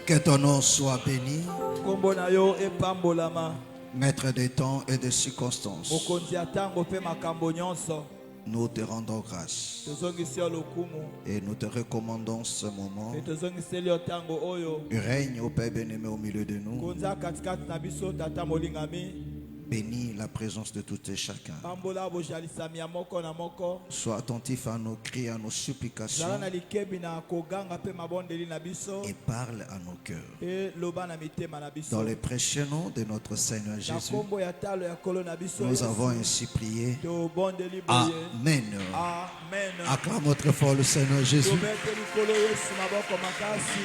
Que ton nom soit béni, Kombo na yo epambolama. maître des temps et des circonstances. Mokonzi atango pe makambo nyonso. Nous te rendons grâce Tozongisi yo lokumu. et nous te recommandons ce moment. Pe tozongiseli yo tango oyo. Règne au Père bien-aimé au milieu de nous. Konza katikati na biso tata molingami. Bénis la présence de tout et chacun. Pambola bojalisami ya moko na moko. Sois attentif à nos cris, à nos supplications Zala na likebi na koganga pe mabondeli na biso. et parle à nos cœurs. E loba na mitema na biso. Dans le précieux nom de notre Seigneur Na Jésus, kombo ya talo ya kolo na biso. nous avons ainsi prié. To bondeli boye. Amen. Amen. Acclame très fort le Seigneur Jésus. Tobeteli kolo Yesu maboko makasi.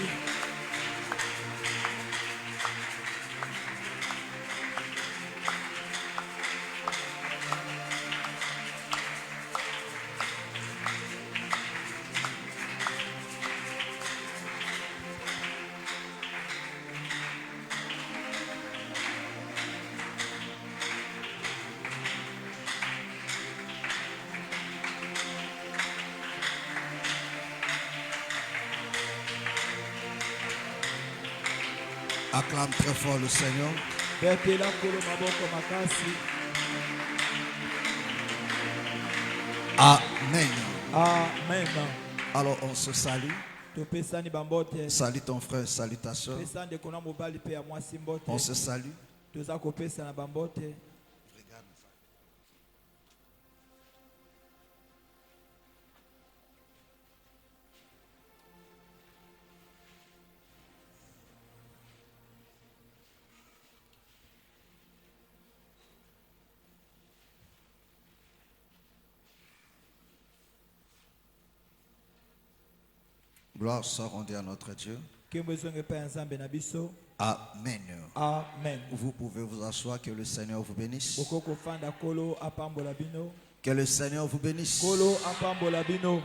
Acclame très fort le Seigneur. Betela kolo maboko makasi. Amen. Amen. Alors on se salue. Topesani bambote. Salue ton frère, salue ta soeur. Pesa ndeko na mobali pe ya mwasi mbote. On se salue. Toza kopesa na bambote. Gloire soit rendue à notre Dieu. Kembo zonge pe nzambe na biso. Amen. Amen. Vous pouvez vous asseoir, que le Seigneur vous bénisse. Bokoko fanda kolo apambola bino. Que le Seigneur vous bénisse. Kolo apambola bino.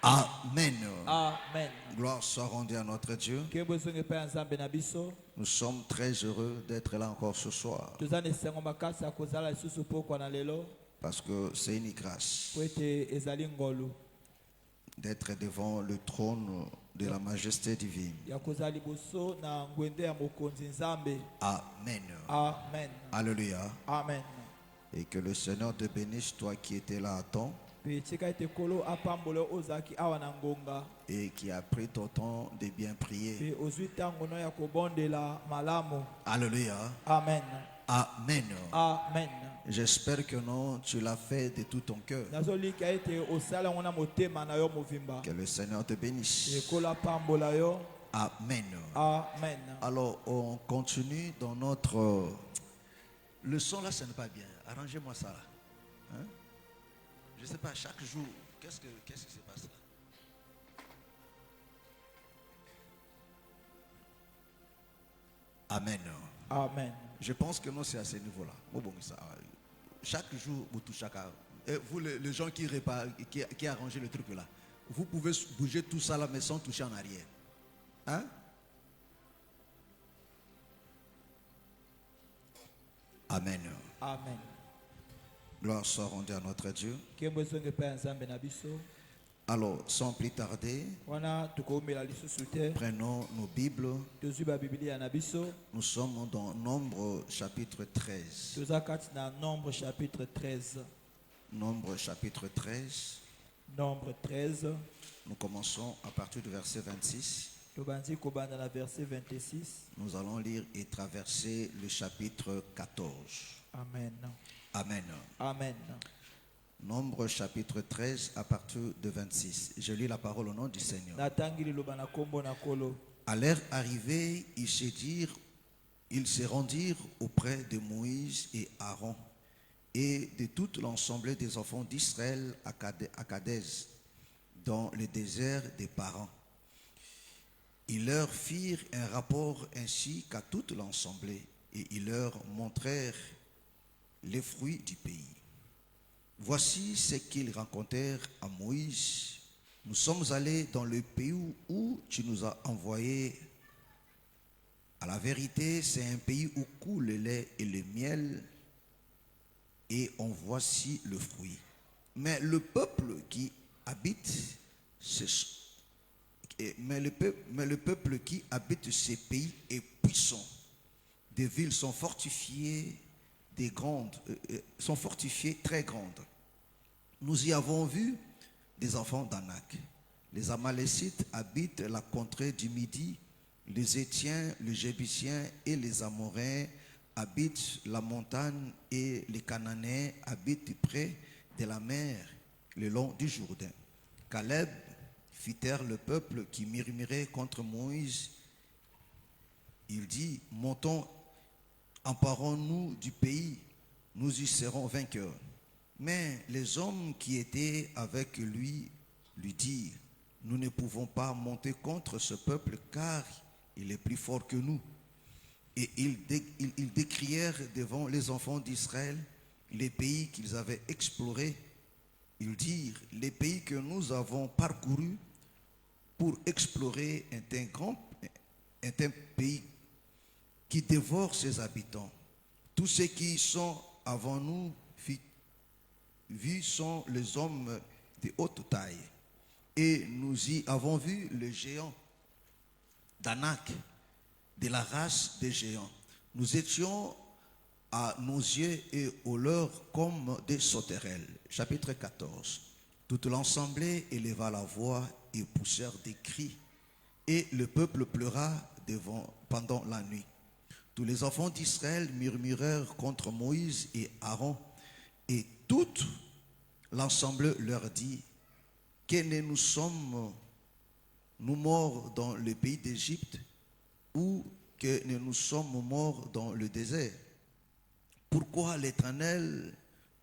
Amen. Amen. Gloire soit rendue à notre Dieu. Kembo zonge pe nzambe na biso. Nous sommes très heureux d'être là encore ce soir. Toza ne sengo makasi akozala lisusu pokwa na lelo. Parce que c'est une grâce Po ete ezali ngolu. d'être devant le trône de la majesté divine. Ya kozala liboso na ngwende ya mokonzi nzambe. Amen. Amen. Alléluia. Amen. Et que le Seigneur te bénisse, toi qui étais là à temps Pe tika ete kolo apambola ozaki awa na ngonga. et qui a pris ton temps de bien prier. Pe ozwi tango no ya kobondela malamu. Alléluia. Amen. Amen. Amen. J'espère que non, tu l'as fait de tout ton cœur. Nazolika ete osala ngona motema na yo movimba. Que le Seigneur te bénisse. E kola pambola yo. Amen. Amen. Alors, on continue dans notre... Le son là, ce n'est pas bien. Arrangez-moi ça là. Hein? Je ne sais pas, chaque jour, qu'est-ce qui se passe là? Amen. Amen. Je pense que non, c'est à ce niveau-là. Chaque jour, vous touchez à... Et vous, les gens qui réparent, qui arrangent le truc là, vous pouvez bouger tout ça là, mais sans toucher en arrière. Hein? Amen. Amen. Gloire soit rendue à notre Dieu. Kembo zonge pe nzambe na biso. Alors, sans plus tarder, Wana tukomela lisusu te. prenons nos Bibles. Tozwi ba Biblia na biso. Nous sommes dans Nombre chapitre 13. Toza kati na Nombre chapitre 13. Nombre chapitre 13. Nombre 13. Nous commençons à partir du verset 26. Tobandi kobanda na verset 26. Nous allons lire et traverser le chapitre 14. Amen. Amen. Amen. Nombre chapitre 13 à partir de 26. Je lis la parole au nom du Seigneur. Natangi liloba na kombo na kolo. À leur arrivée, ils se rendirent auprès de Moïse et Aaron et de toute l'ensemble des enfants d'Israël à Kadès, dans le désert des Parans. Ils leur firent un rapport ainsi qu'à toute l'ensemble et ils leur montrèrent les fruits du pays. Voici ce qu'ils racontèrent à Moïse. Nous sommes allés dans le pays où tu nous as envoyés. À la vérité, c'est un pays où coule le lait et le miel, et en voici le fruit. Mais le peuple qui habite mais le peuple qui habite ces pays est puissant. Des villes sont fortifiées, sont fortifiées très grandes. Nous y avons vu des enfants d'Anak. Les Amalécites habitent la contrée du Midi. Les Étiens, les Jébusiens et les Amoréens habitent la montagne et les Cananéens habitent près de la mer, le long du Jourdain. Caleb fit taire le peuple qui murmurait contre Moïse. Il dit, montons, emparons-nous du pays, nous y serons vainqueurs. Mais les hommes qui étaient avec lui dirent, nous ne pouvons pas monter contre ce peuple car il est plus fort que nous. Et ils décrièrent devant les enfants d'Israël les pays qu'ils avaient explorés. Ils dirent, les pays que nous avons parcourus pour explorer est un pays qui dévore ses habitants. Tous ceux qui sont avant nous vus sont les hommes de haute taille. Et nous y avons vu le géant d'Anak, de la race des géants. Nous étions à nos yeux et aux leurs comme des sauterelles. Chapitre 14. Toute l'assemblée éleva la voix et poussèrent des cris. Et le peuple pleura pendant la nuit. Tous les enfants d'Israël murmurèrent contre Moïse et Aaron. Et toute l'assemblée leur dit, que nous sommes morts dans le pays d'Égypte ou que nous sommes morts dans le désert. Pourquoi l'Éternel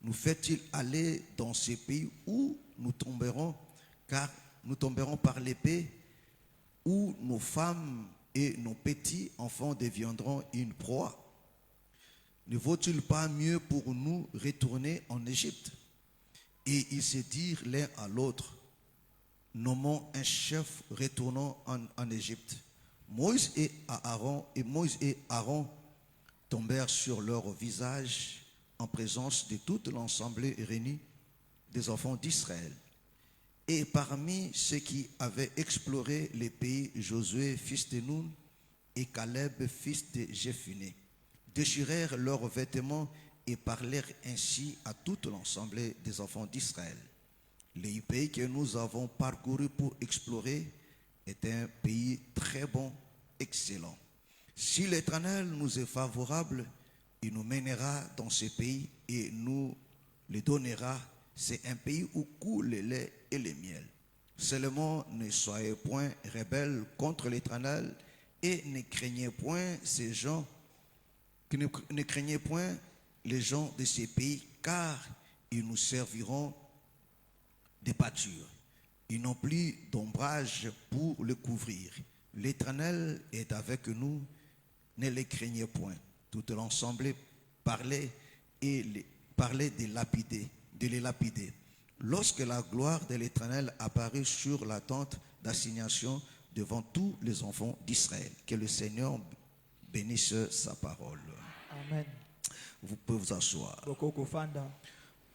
nous fait-il aller dans ces pays où nous tomberons, car nous tomberons par l'épée, où nos femmes et nos petits enfants deviendront une proie? Ne vaut-il pas mieux pour nous retourner en Égypte? Et ils se dirent l'un à l'autre, nommons un chef, retournons en Égypte. Moïse et Aaron tombèrent sur leur visage en présence de toute l'assemblée réunie des enfants d'Israël. Et parmi ceux qui avaient exploré les pays, Josué, fils de Nun, et Caleb, fils de Jephuné, déchirèrent leurs vêtements et parlèrent ainsi à toute l'assemblée des enfants d'Israël. Le pays que nous avons parcouru pour explorer est un pays très bon, excellent. Si l'Éternel nous est favorable, il nous mènera dans ce pays et nous le donnera. C'est un pays où coule le lait et le miel. Seulement ne soyez point rebelles contre l'Éternel et ne craignez point ces gens, ne craignez point les gens de ces pays, car ils nous serviront de pâture. Ils n'ont plus d'ombrage pour le couvrir. L'Éternel est avec nous, ne les craignez point. Toute l'assemblée parlait de les lapider. Lorsque la gloire de l'Éternel apparut sur la tente d'assignation devant tous les enfants d'Israël. Que le Seigneur bénisse sa parole. Amen. Vous pouvez vous asseoir. Bokokofanda.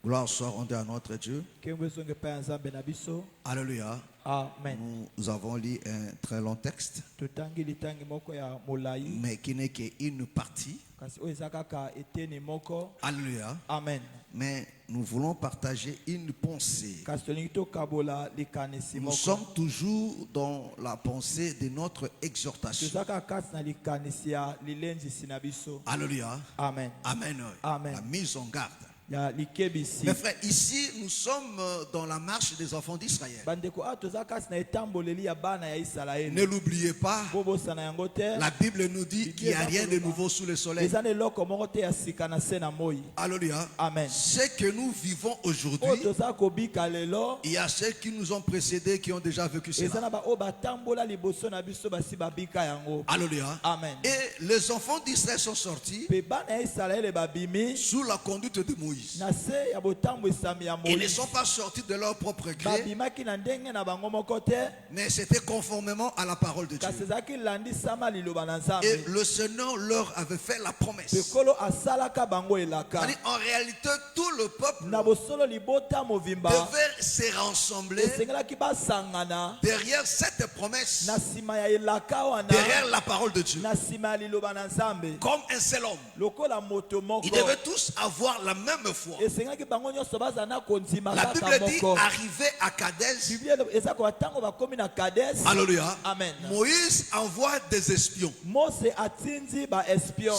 Gloire soit rendue à notre Dieu. Kembezonge pa nzambe na biso. Alléluia. Amen. Nous avons lu un très long texte, Totangi litangi moko ya molai. mais qui n'est qu'une partie. Kasi oyo eza kaka eteni moko. Alléluia. Amen. Mais nous voulons partager une pensée. Kasi tolingi tokabola likanisi Nous moko. sommes toujours dans la pensée de notre exhortation. Toza kaka kasi na likanisi ya lilenzisi na biso. Alléluia. Amen. Amen. Amen. La mise en garde. Ya likebisi. Mes frères, ici nous sommes dans la marche des enfants d'Israël. Bandeko a toza kasi na etamboleli ya bana ya Israël. Ne l'oubliez pas, Bobosana yango te. la Bible nous dit qu'il n'y a rien de nouveau sous le soleil. Eza ne loko moko te ya sika na se na moi. Alléluia. Amen. Ce que nous vivons aujourd'hui, O toza kobika lelo. il y a ceux qui nous ont précédés qui ont déjà vécu Eza cela. na ba o batambola liboso na biso basi babika yango. Alléluia. Amen. Et les enfants d'Israël sont sortis Pe bana ya Israël babimi sous la conduite de Moïse. Moïse. na se ya botambwisami ya Ils ne Moïse sont pas sortis de leur propre gré, babimaki na ndenge na bango moko te mais c'était conformément à la parole de kasi Dieu. ezalaki landisama liloba na Et Nzambe le Seigneur leur avait fait la promesse. ekolo asalaka bango elaka C'est-à-dire, en réalité, tout le peuple na bosolo libota movimba devait se rassembler esengelaki basangana derrière cette promesse, na nsima ya elaka wana derrière la parole de Dieu. na nsima ya liloba na Nzambe Comme un seul homme. lokola moto moko Ils devaient tous avoir la même foi. esengelaki bango nyonso baza na kondima La kaka Bible dit, moko arrivé à Kadesh, biblia eza koba ntango bakomi na Kades alléluia, amen Moïse envoie des espions. Mose atindi baespion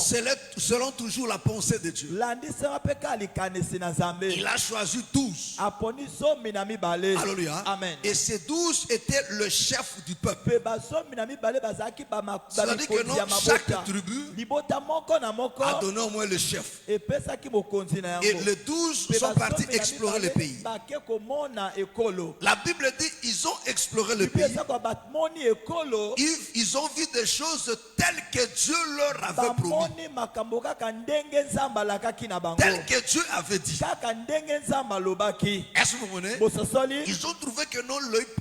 Selon toujours la pensée de Dieu. landisama mpe ka likanisi na Nzambe Il a choisi 12. aponi zomi na mibale Alléluia. amen Et ces 12 étaient le chef du peuple. mpe bazomi na mibale bazalaki C'est-à-dire que bamikonzi ya non, chaque mabota tribu libota moko na moko a donné au moins le chef. epesaki bokonzi na Et yango les 12 Mpe sont partis bazomi na explorer le mibale pays. bake komona ekolo La Bible dit ils ont exploré le biblia pays. eza koba bamoni ekolo Ils ont vu des choses telles que Dieu leur avait promis. bamoni makambo kaka ndenge Nzambe alakaki na bango Telles que Dieu avait dit. kaka ndenge Nzambe alobaki Est-ce que vous comprenez? bososoli Ils ont trouvé que non,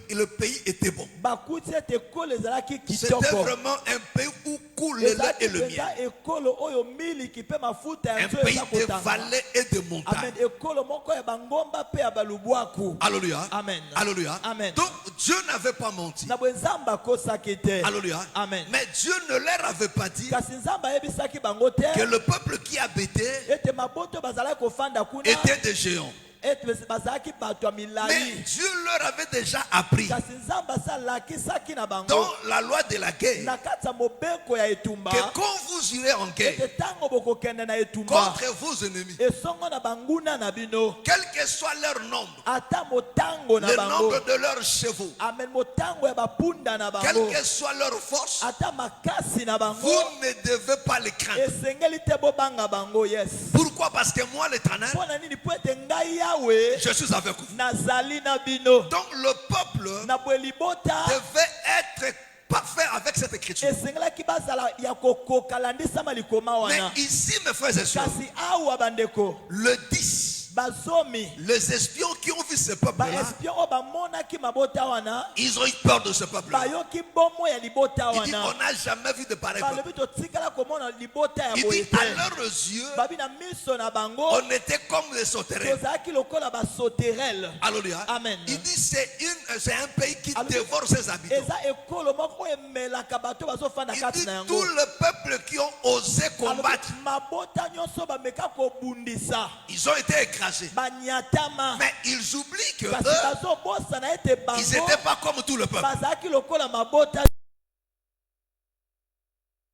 le pays était bon. bakuti ete ekolo ezalaki C'était kitoko vraiment un pays où coule le lait ezalaki et le miel. mpenza ekolo oyo miliki mpe mafuta ya Un nzo pays eza de kotanga vallées et de amen montagnes. ekolo moko ya bangomba mpe ya balubwaku Alléluia. amen Alléluia. Amen. Donc Dieu n'avait pas menti. na bwe Nzambe akosaki te Alléluia. amen Mais Dieu ne leur avait pas dit kasi Nzambe ayebisaki bango te que le peuple qui habitait ete maboto bazalaki kofanda kuna était des géants. ete bazalaki bato ya Mais milai Dieu leur avait déjà appris kasi Nzambe asalakisaki na bango dans la loi de la guerre na kati ya mobeko ya etumba que quand vous irez en guerre ete ntango bokokende na etumba contre vos ennemis, esongo na banguna na bino quel que soit leur nombre, ata motango na le bango nombre de leurs chevaux, amen motango ya bapunda na quelle bango que soit leur force, ata makasi na bango vous ne devez pas les craindre. esengeli te bobanga bango yes Pourquoi? Parce que moi, l'Éternel, mpo na nini mpo ete ngai yawe je suis avec vous. nazali na bino Donc le peuple na bwe libota devait être parfait avec cette écriture. esengelaki bazala ya kokoka landisama likoma Mais wana ici, mes frères et sœurs, kasi awa bandeko le 10, bazomi les espions qui ont vu ce peuple-là, baespion oyo bamonaki mabota wana ils ont eu peur de ce peuple-là. bayoki bomo ya libota Il dit, wana on n'a jamais vu de pareil peuple. balobi totikala komona libota ya Il boye dit, te à leurs yeux, babi na miso na bango on était comme des sauterelles. tozalaki lokola basoterele Alléluia. Amen. Il dit, c'est un pays qui Alléluia. dévore ses habitants. eza ekolo moko emelaka bato bazofanda Il kati dit, na yango tout le peuple qui ont osé combattre, mabota nyonso bameka kobundisa ils ont été écrasés. banyatama Mais ils oublient que kasi eux, bazobosana ete ils bango n'étaient pas comme tout le peuple. bazalaki lokola mabota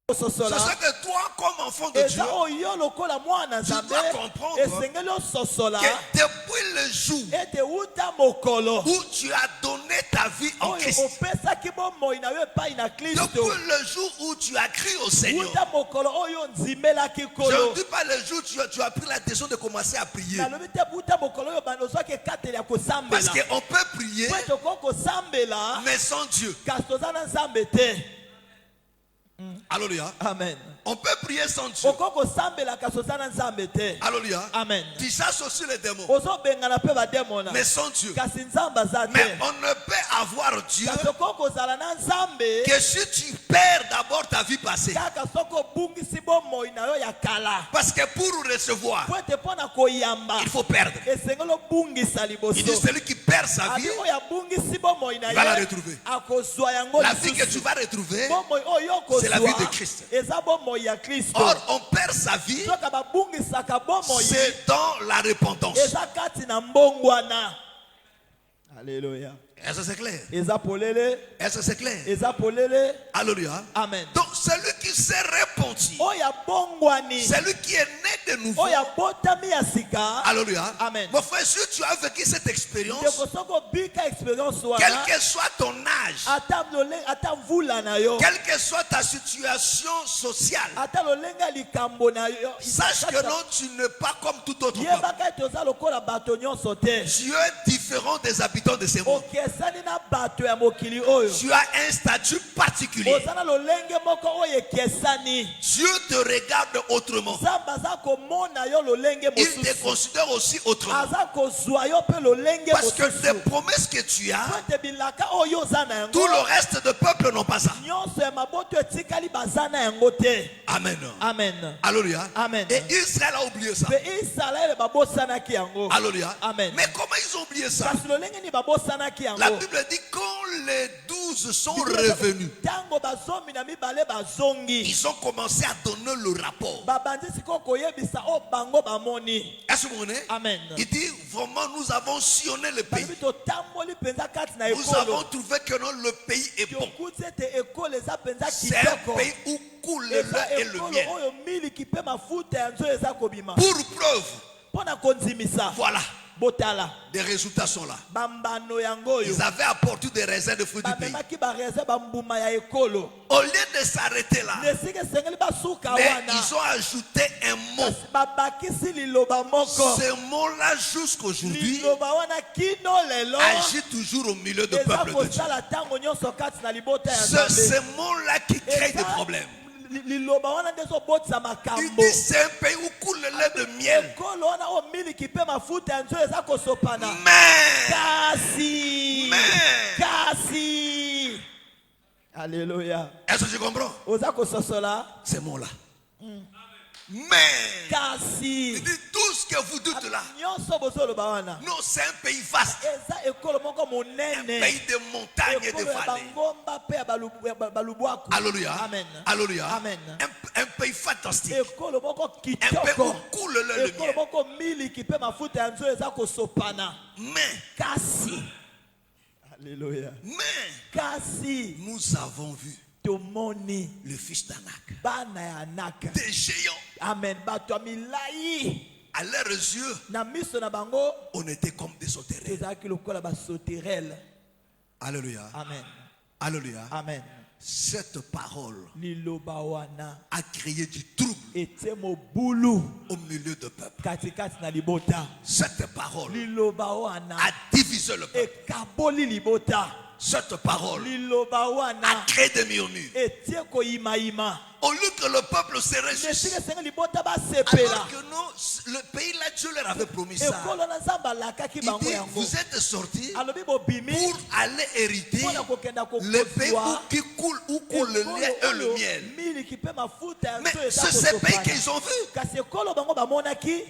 C'est ososola ce que toi, comme enfant de Dieu, eza oyo lokola mwana Nzambe dois comprendre esengeli ososola que depuis le jour ete uta mokolo où tu as donné ta vie en oyo Christ, opesaki bomoi na yo epai na kristo depuis le jour où tu as crié au Seigneur, uta mokolo oyo onzimelaki je kolo ne dis pas le jour où tu as pris la décision de commencer à prier. nalobi te buta mokolo oyo ozwaki ekateli ya Parce kosambela qu'on peut prier, po ete okoki kosambela mais sans Dieu. kasi toza na Nzambe te Alléluia. amen On peut prier sans Dieu. okoki kosambela kasi oza na Nzambe te Alléluia. amen Tu chasses aussi les démons, ozobengana mpe bademona mais sans Dieu. kasi Nzambe aza te Mais on ne peut avoir Dieu kasi okoki kozala na Nzambe que si tu perds d'abord ta vie passée. kaka soki obungisi bomoi na yo ya kala Parce que pour recevoir, po ete mpo na koyamba il faut perdre. esengeli obungisa Il dit liboso celui qui perd sa vie, abi oyo abungisi bomoi na il va la ye retrouver. akozwa yango La vie que tu lisusu vas retrouver, bomoi oyo c'est la vie de okozwa Christ. eza bomoi ya kristo Or, on perd sa vie, soki babungisaka bomoi c'est dans la repentance. eza kati na mbongwana Alléluia. Est-ce que c'est clair? Eza polele, Est-ce que c'est clair? eza polele. Alléluia. Amen. Donc, celui qui s'est repenti, Oya bongwani. celui qui est né de nouveau, Oya botami ya sika. Alléluia. Amen. Mon frère, si tu as vécu cette expérience, Ndeko soko bika expérience wana, quel que soit ton âge, ata mvula na yo, quelle que soit ta situation sociale, ata lolenga likambo na yo, sache que non, tu n'es pas comme tout autre peuple. yebaka ete oza lokola bato nyonso te. Tu es différent des habitants de ces mondes. Okesani na bato ya mokili oyo. Tu as un statut particulier. Oza na lolenge moko oyo ekesani. Dieu te regarde autrement. Nzambe aza komona yo lolenge Il te mosusu. considère aussi autrement. Aza kozwa yo pe lolenge Parce que mosusu. les promesses que tu as, Po ete bilaka oyo oza na yango, tout le reste de peuple n'ont pas ça. nyonso ya maboto etikali baza na yango te. Amen. Amen. Alléluia. Amen. Et Israël a oublié ça. Pe Israël babosanaki yango. Alléluia. Amen. Mais comment ils ont oublié ça? Kasi lolenge ni babosanaki yango. La Bible dit quand les 12 sont revenus, Tango bazomi na mibale bazongi. ils ont commencé à donner le rapport. Babandi siko koyebisa o bango bamoni. Est-ce que vous comprenez? Amen. Il dit vraiment nous avons sillonné le pays. Balobi totamboli penza kati na Nous avons ekolo. trouvé que non, le pays est bon. Yokuti ete ekolo eza penza C'est un kitoko. pays où coule le Eza lait et le ekolo miel. oyo miliki pe mafuta ya nzoyi eza kobima. Pour preuve, Pona konzimisa. voilà, Botala. des résultats sont là. Bambano yango oyo. Ils avaient apporté des raisins de fruits du pays. Bamemaki bareze bambuma ya ekolo. Au lieu de s'arrêter là, Nesike sengeli basuka mais wana. ils ont ajouté un mot. Babakisi liloba moko. Ce mot-là, jusqu'aujourd'hui, Liloba wana kino lelo. agit toujours au milieu du Eza peuple de Dieu. kosala tango nyonso kati na libota ya Ce Nzambe. mot-là qui crée des problèmes. Liloba wana nde ezobotisa Il makambo. dit c'est un pays où coule le lait de miel. ekolo wana oyo miliki mpe mafuta ya nzoyi eza kosopana. Mais, kasi alleluya. est-ce que tu comprends? oza kososola Ces mots-là. Mais, kasi il dit tout ce que vous dites là. nyonso bozoloba wana Non, c'est un pays vaste. eza ekolo moko Un monene, pays de montagnes et de ekolo ya vallées. bangomba mpe ya balubwaku. Alléluia. Amen. Alléluia. Amen. Un pays fantastique. ekolo moko Un pays kitoko, où coule le lait de ekolo miel. moko miliki mpe mafuta ya nzoyi eza kosopana. Mais, kasi alleluya. Kasi nous avons vu tomoni le fils d'Anak. bana ya Anaka. Des géants. Amen. Bato ya milai À leurs yeux, na miso na bango on était comme des sauterelles. ezalaki lokola basoterele. Alléluia. Amen. Alléluia. Amen. Cette parole Liloba wana a créé du trouble etie mobulu au milieu du peuple. katikati na libota. Cette parole Liloba wana a divisé le peuple. ekaboli libota. Cette parole Liloba wana a créé des murmures. etie koyimayima. Au lieu que le peuple se réjouisse. nesika senga libota basepela. Alors que non, le pays là, Dieu leur avait promis ça. ekolo na nzambe alakaki Il bango dit, yango. vous êtes sortis alobi bobimi pour aller hériter mpona kokenda le pays kokozwa où coule le lait et le miel. miliki mpe mafuta ya Mais nzoyi eza c'est ces pays kosopana. qu'ils ont vus. kasi ekolo bango bamonaki.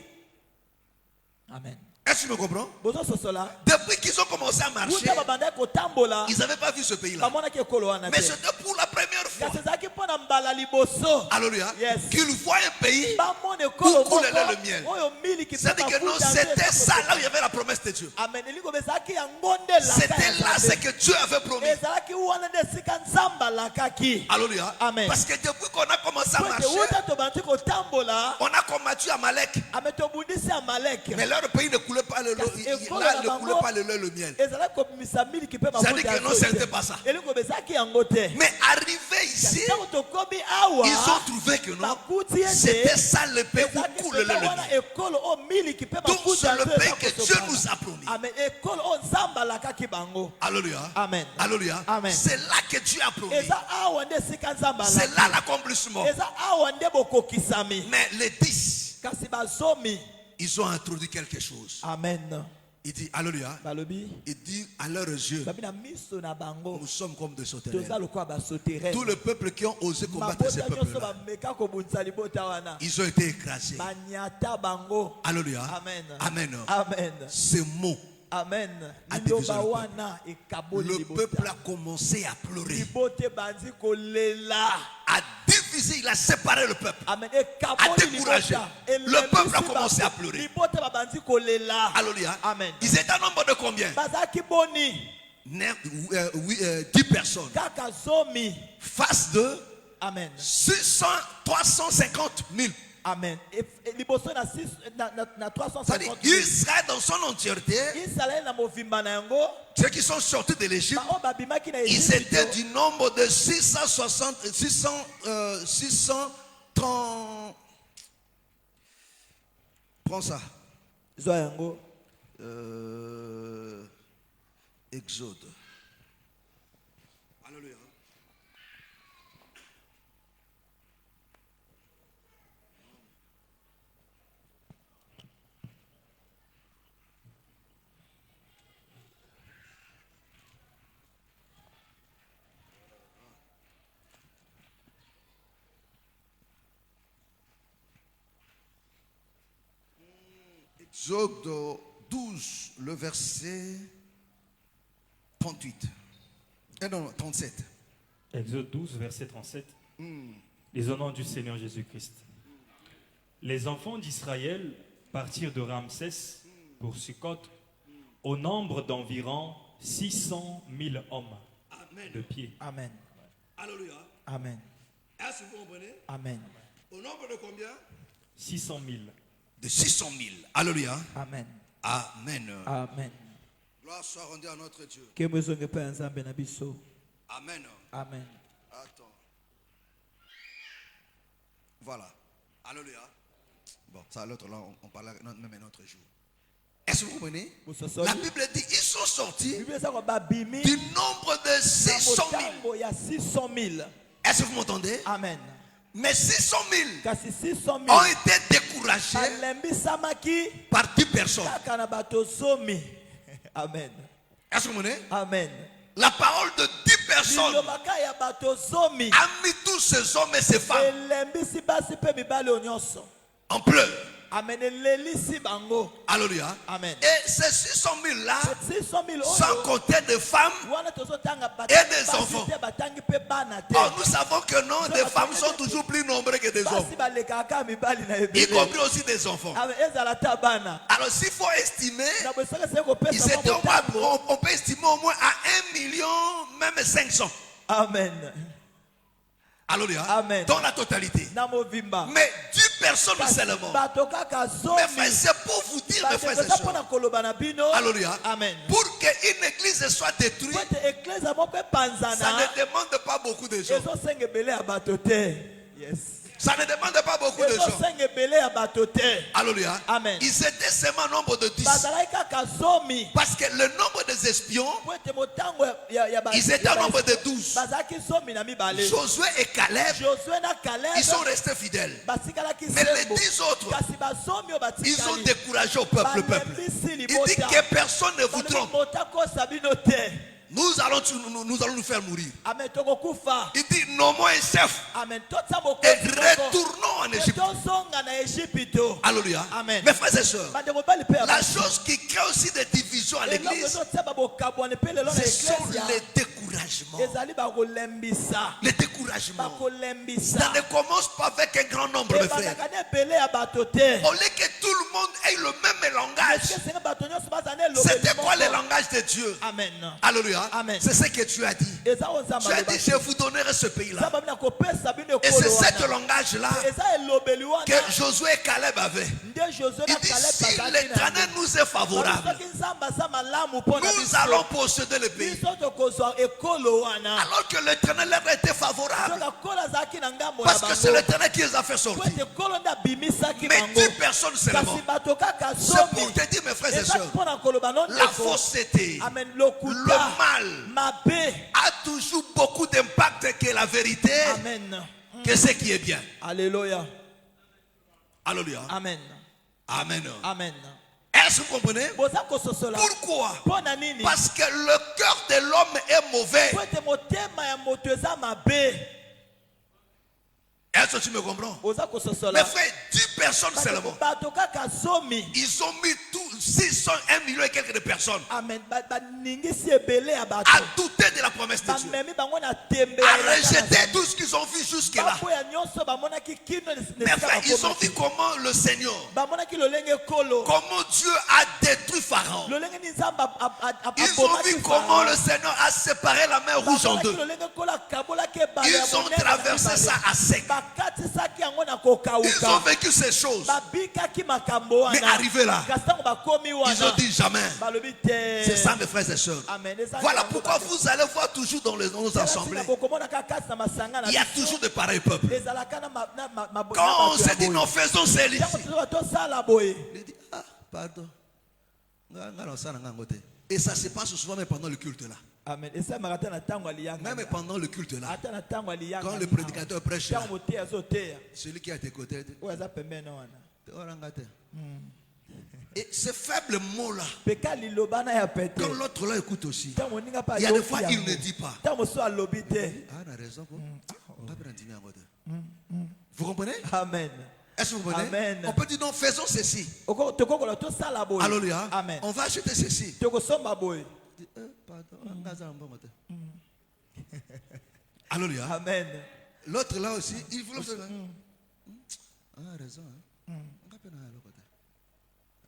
Amen. Est-ce que tu me comprends? bozososola Depuis qu'ils ont commencé à marcher, wuta babandaki kotambola ils n'avaient pas vu ce pays-là. bamonaki ekolo wana Mais te. c'était pour la première fois. kasi ezalaki mpona mbala liboso Alléluia. Yes. Qu'ils voient un pays. bamona ekolo Où coule le lait, le miel. oyo miliki mpe C'est-à-dire que non, mafuta ya nzoyi c'était eza ça là où kosopana. il y avait la promesse de Dieu. amen elingo ezalaki yango nde C'était là ce que Dieu avait promis. ezalaki wana nde esika nzambe alakaki. Alléluia. Amen. Parce que depuis qu'on a commencé à po ete marcher, wuta tobandi kotambola on a combattu Amalek. ame tobundisi amaleki. Mais leur pays ne coulait pas le lait, là, ne coulait pas le lait, le miel. ezalaki kobimisa miliki mpe Ça dit que non, ce n'était pas ça. elingo ezalaki yango te. Mais arrivé ici, ntango tokomi awa ils ont trouvé que non, bakuti c'était ete ça le pays où ezalaki coule le lait, mpenza le wana miel. ekolo oyo miliki mpe Donc mafuta c'est ya le nzoyi pays eza que Dieu kosopana. nous a promis. amen ekolo oyo nzambe alakaki bango. Alléluia. Amen. Alléluia. Amen. C'est là que Dieu a promis. eza awa nde esika nzambe C'est alaki. là l'accomplissement. eza awa nde bokokisami. Mais les 10, kasi bazomi. ils ont introduit quelque chose. amen. Il dit, Alléluia. balobi Il dit, à leurs yeux, babi na miso na bango nous sommes comme des toza sauterelles. lokola basoterele. Tous les peuples qui ont osé combattre ces mabota nyonso peuples-là, bameka kobundisa libota wana ils ont été écrasés. banyata bango. Alléluia. Amen. Amen. Amen. Ces mots, Amen. A divisé liloba le peuple. wana ekaboli le libota. peuple a commencé à pleurer, libote bandi kolela. a divisé, il a séparé le peuple. Amen. A ekaboli découragé. libota. Le peuple a Elemisi commencé à bango. pleurer. libote babandi kolela. Alléluia. Amen. Ils étaient un nombre de combien? bazalaki boni 10 personnes. kaka zomi. Face de Amen. 350 000. Amen. Et liboso na 6 na C'est-à-dire 350 Israël dans son entièreté, Israël na movimba na yango ceux qui sont sortis de l'Égypte, ba o babimaki na ils Égypte étaient du nombre de 630. Prends ça. zo yango Exode. Alléluia. Exode 12, le verset 38. Non, 37. Exode 12, verset 37. Les au nom du Seigneur Jésus-Christ. Les enfants d'Israël partirent de Ramsès pour Sukkot au nombre d'environ 600 000 hommes Amen. de pied. Amen. Alléluia. Amen. Est-ce que vous comprenez? Amen. Au nombre de combien? 600 000. De 600 000. Alléluia. Amen. Amen. Amen. Gloire soit rendue à notre Dieu. Ke bezonge pe nzambe na biso. Amen. Amen. Attends. Voilà. Alléluia. Bon, ça l'autre là, on parle même un autre jour. Est-ce que vous comprenez? La Bible dit ils sont sortis Bible ça ko babimi du nombre de 600 000. motambo ya 600 000. Est-ce que vous m'entendez? Amen. Mais 600 000 Kasi 600 000 ont été découragés balembisamaki par 10 personnes. kaka na bato zomi. Amen. Est-ce que vous comprenez? Amen. La parole de 10 personnes Lilobaka ya bato zomi a mis tous ces hommes et ces femmes elembisi basi pe mibali nyonso. en pleurs. Amen. Elelisi bango. Alléluia. Amen. Et ces 600 000 là, 600 000 sans oyo compter des femmes, wana tozotanga Et des enfants. te batangi pe bana te. oh, nous savons que non, des femmes sont toujours plus nombreuses que des hommes, Basi balekaka mibali na y ebele. compris aussi des enfants. Amen. Ezala ta bana. Alors s'il faut estimer, Na bosaka se ils kopesa étaient au moins, motambo. on peut estimer au moins à 1 million, même 500. Amen. Alléluia. Amen. Dans la totalité. Na movimba. Mais 10 personnes seulement. Bato kaka Mes frères, zomi. c'est pour vous dire, mes frères et Bato sœurs, pona koloba na bino. alléluia, Amen. pour qu'une église soit détruite, Kwete ekleza moko ça epanzana. ne demande pas beaucoup de choses. Ezosenga ebele ya bato te. Yes. Ça ne demande pas beaucoup de choses. Ezosenga ebele ya bato te. Alléluia. Amen. Ils étaient seulement nombre de 10. Bazalaki kaka zomi. Parce que le nombre des espions, Kwete motango ya ba. ils étaient au nombre de 12. Bazalaki zomi na mibale. Josué et Caleb, Josué na Caleb. ils sont restés fidèles. Basikalaki Mais les sembo. 10 autres, Kasi bazomi o batikali. ils ont découragé au peuple, le peuple. Balembisi Il libota. dit que personne ne vous Balobi trompe. motako sabino te. Nous allons nous faire mourir. Amen. Tokokufa. Il dit, nommons un chef Amen. Totsa moko. et retournons en Égypte. Tozonga na Égypte. Alléluia. Amen. Mes frères et sœurs, Bande mobali pe la chose qui crée aussi des divisions à l'église, ce sont les découragements. ezali bakolembisa Les découragements. Ça bakolembisa ne commence pas avec un grand nombre, mes frères. ebandaka na ebele ya bato te. Au lieu que tout le monde ait le même langage, Esenga bato nyonso baza na elobeli c'était quoi le moko. langage de Dieu? Amen. Alléluia. Amen. C'est ce que tu as dit. eza oyo nzambe Tu as dit, alobaki. je vous donnerai ce pays-là. nzambe abina kopesa bino Et c'est ekolo ce wana. langage-là eza elobeli wana que Josué et Caleb avaient. nde Josué Il na dit, Caleb si bazalaki na l'Éternel nous est favorable, soki nzambe aza malamu mpo na nous allons biso posséder le pays. biso tokozwa ekolo wana. Alors que l'Éternel leur était favorable. soki ekolo azalaki na ngambo na Parce que c'est bango l'Éternel qui les a fait sortir. kwete ekolo nde abimisaki Mais bango 10 personnes seulement. kasi bato kaka C'est pour zomi te dire, mes frères et eza sœurs, mpo na koloba no la ndeko. fausseté, Amen. le Lokuta mal mabe. a toujours beaucoup d'impact que la vérité, Amen. que ce qui est bien. Alléluia. Alléluia. Amen. Amen. Amen. Est-ce que vous comprenez? boza kososola Pourquoi? mpo na nini? Parce que le cœur de l'homme est mauvais. po ete motema ya moto eza mabe. Est-ce que tu me comprends? boza Mes kososola frères, 10 personnes seulement. bato kaka zomi Ils ont mis tous 600, 1 million et quelques de personnes Amen. Baningisi ebele ya bato. à douter de la promesse de Dieu, Bamemi bango na tembe. à rejeter tout ce qu'ils ont vu jusque-là. Bapo ya nyonso bamonaki kino Mais frère, ils ont vu comment le Seigneur, bamonaki lolenge kolo. comment Dieu a détruit Pharaon. Lolenge ni nzamba Ils ont vu comment le Seigneur a séparé la mer rouge en deux. Ils ont traversé ça à sec. Ils ont vécu ces choses. Mais arrivé là, ils ont dit jamais. C'est ça, mes frères et sœurs. Voilà pourquoi vous allez voir toujours dans nos assemblées, il y a toujours de pareils peuples. Quand on s'est dit, non, faisons celle ici, il dit, ah, pardon. Et ça se passe souvent même pendant le culte là. Amen. Même pendant le culte là, quand le prédicateur prêche là, celui qui est à tes côtés, et ces faibles mots là, quand l'autre là écoute aussi, il y a des fois il ne dit pas. Ah, on a raison. Vous comprenez? Amen. Est-ce que vous comprenez? Amen. On peut dire non, faisons ceci. Alléluia. Amen. On va acheter ceci. Alléluia. Amen. L'autre là aussi, il faut le ah, raison.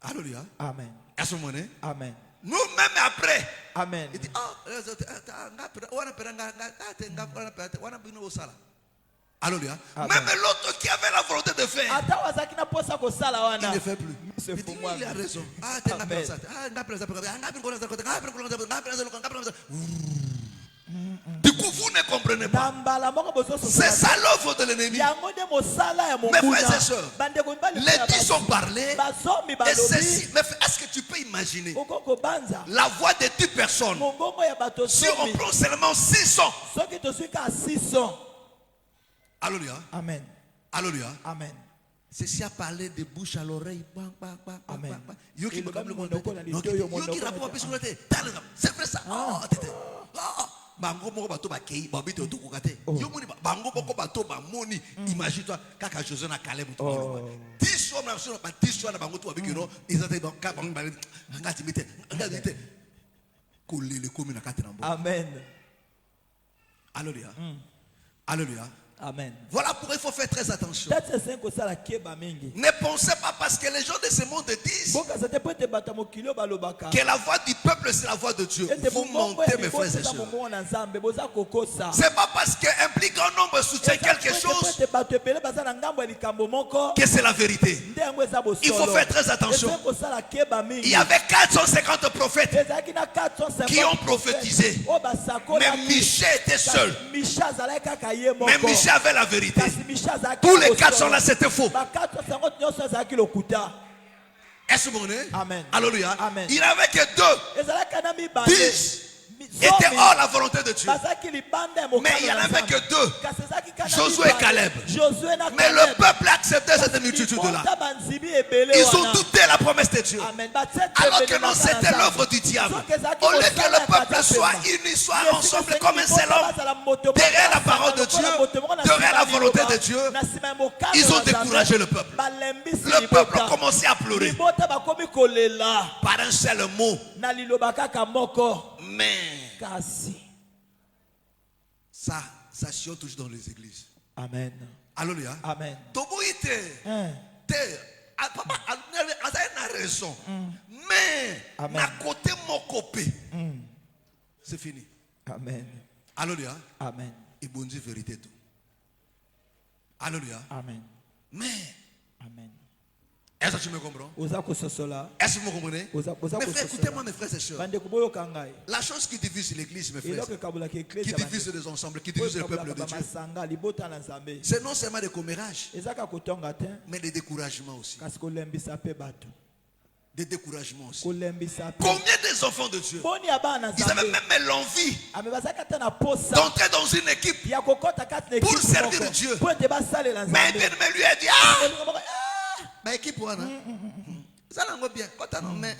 Alléluia. Amen. Est-ce que vous comprenez? Amen. Nous-mêmes après, Amen. il dit, alléluia. Même l'autre qui avait la volonté de faire, il ne fait plus. Il dit, il a raison. Du coup, vous ne comprenez pas. C'est ça l'œuvre de l'ennemi. Mes frères et sœurs, les dix ont parlé. Et ceci, mais est-ce que tu peux imaginer la voix de 10 personnes si on prend seulement 600? Alléluia. Amen. Alléluia. Amen. Ceci a parlé de bouche à l'oreille. Amen. C'est vrai ça. Bango moko bato bakei babite otukuka te yo moni bango moko bato bamoni imagine toi kaka Josué na Caleb to baloba 10 hommes na so ba 10 hommes na bango to babiki no izate donc ka bango bale ngati mite ngati kolele komi na kati na mbo. Amen. Alléluia. Alléluia. Amen. Voilà pourquoi il faut faire très attention. Ne pensez pas parce que les gens de ce monde disent que la voix du peuple c'est la voix de Dieu. Vous mentez, mes frères et sœurs. C'est pas parce qu'implique un nombre soutient quelque chose que c'est la vérité. Il faut faire très attention. Il y avait 450 prophètes qui ont prophétisé. Mais Michel était seul. Mais Michel avait la vérité. Tous les 400 là c'était faux. Est-ce que vous comprenez? Amen. Alléluia. Amen. Il n'y avait que 2. 10 étaient hors la volonté de Dieu. Mais il n'y en avait que 2. Josué et Caleb. Mais le peuple a accepté cette multitude-là. Ils ont douté la promesse de Dieu. Alors que non, c'était l'œuvre du diable. Au lieu que le peuple soit uni, soit ensemble comme un seul homme, derrière la parole de Dieu, derrière la volonté de Dieu, ils ont découragé le peuple. Le peuple a commencé à pleurer par un seul mot. Mais ça chante toujours dans les églises. Amen. Alléluia. Amen. Papa a raison. Mais à côté mon copé, c'est fini. Amen. Alléluia. Amen. Et bon Dieu vérité tout. Alléluia. Amen. Mais amen. Est-ce que tu me comprends? Est-ce que vous me comprenez? Mais frère, écoutez-moi mes frères et sœurs. La chose qui divise l'église, mes frères, qui divise les ensembles, qui divise le peuple de Dieu, c'est non seulement des commérages, mais des découragements aussi. Des découragements aussi. Combien des enfants de Dieu, ils avaient même l'envie d'entrer dans une équipe pour servir Dieu. Mais bien lui a dit, ma équipe wana ça n'en bien quand on mais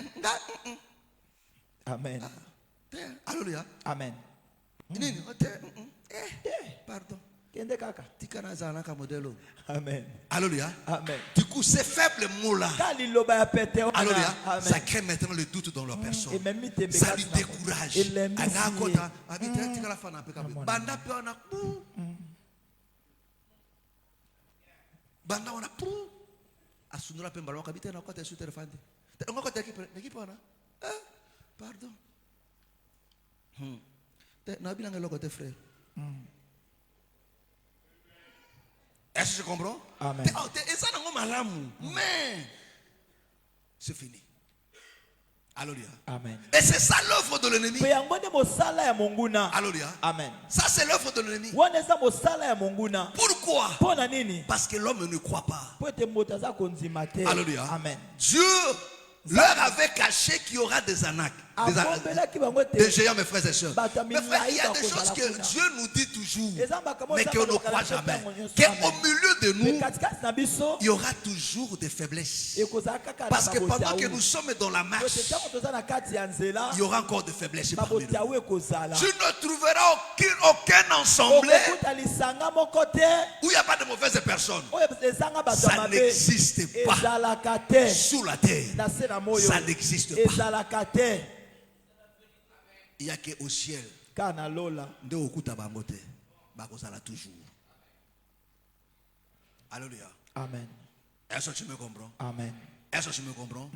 amen. Alléluia. Amen. Pardon. Kende kaka. Tikana zalaka modelo. Amen. Alléluia. Amen. Du coup, ces faibles mots-là, Kaliloba ya pete wana. alléluia, Amen. ça crée maintenant le doute dans leur personne. Et même tembe Ça kati lui na- décourage. Et l'aime ici. Anakota, habite tikala fana pe kabe. Banda pe wana pou. Banda wana pou. Asunura pe mbalo kabite na kota su telefande. On kota ki wana. Pardon. Na bilanga loko te frère. Est-ce que je comprends? Amen. Et ça n'a pas malamu. Mais c'est fini. Alléluia. Amen. Et c'est ça l'œuvre de l'ennemi. Pe yango nde mosala ya monguna. Alléluia. Amen. Ça c'est l'œuvre de l'ennemi. Wana eza mosala ya monguna. Pourquoi? Pona nini? Parce que l'homme ne croit pas. Po ete moto aza konzima te. Alléluia. Amen. Dieu leur avait caché qu'il y aura des anacs. Abombelaki bango te. Des géants, mes frères et sœurs. Bato ya Mes frères, il y a milai des choses que bakozala Dieu nous dit toujours, Eza makambo mais eza qu'on ne kolobaka croit na jamais. ntango nyonso. Qu'au Amen. milieu de Me nous, katikati na biso il y aura toujours des faiblesses. ekozala kaka na Parce que baboti pendant ya que wu. nous sommes dans la Ote marche, ntango toza na kati ya nzela il y aura encore des faiblesses parmi baboti ya nous. wu ekozala. Tu ne trouveras aucun ensemble Okokuta lisanga moko te où il n'y a pas de mauvaises personnes. oyo ezanga bato ya Ça mabe n'existe pas ezalaka te sous la terre. na se na moyo Ça n'existe pas. ezalaka te Il n'y a qu'au ciel. kaka na lola. Nde okuta bango te. Bakozala toujours. Alléluia. Amen. Est-ce que tu me comprends? Amen. Est-ce que tu me comprends?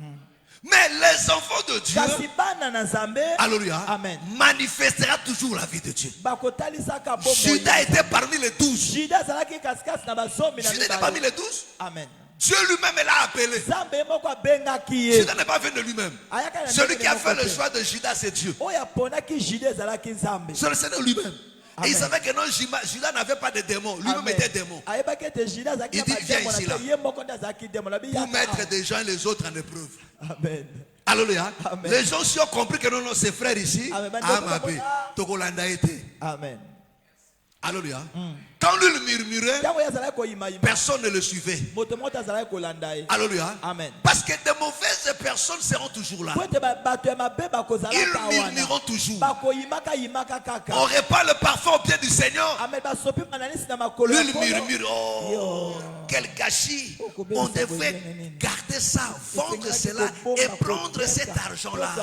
Mais les enfants de Dieu, kasi bana na nzambe alléluia, Amen. manifestera toujours la vie de Dieu. bakotalisaka bomoi. Judas était parmi les 12. Judas azalaki kasikasi na basomi na Judas n'est pas parmi mibale. les 12. Amen. Dieu lui-même l'a appelé. nzambe moko abengaki ye Judas n'est pas venu de lui-même. ayaka na Celui ndenge qui a moko fait le te. choix de Judas, c'est Dieu. oyo aponaki Judas ezalaki nzambe. C'est le Seigneur lui-même. Et il Amen. savait que non, Judas n'avait pas de démons. Lui-même Amen. était démon. ayebaki ete Judas azalaki Il na dit, viens bademona ici, te, là. ye moko nde azalaki demona bi Pour yaka mettre awa. des gens et les autres en épreuve. Amen. Alléluia. Amen. Les gens qui ont compris que non, non, ces frères ici, Amen. Amabé, Tokolanda était. Amen. Alléluia. Quand lui le murmurait, ntango ye azalaki koyimayima personne ne le suivait. moto moto azalaki kolanda ye. Alléluia. Amen. Parce que de mauvaises personnes seront toujours là. po ete bato ya mabe Ils bakozalaka wana murmureront toujours. bakoyimaka yimaka kaka. On répand le parfum au pied du Seigneur. Amen. basopi mananisi na makolo Lui ya il Nkolo. murmure. Oh, Yo. quel gâchis. Oh, On devait garder ça, vendre cela et prendre cet argent-là.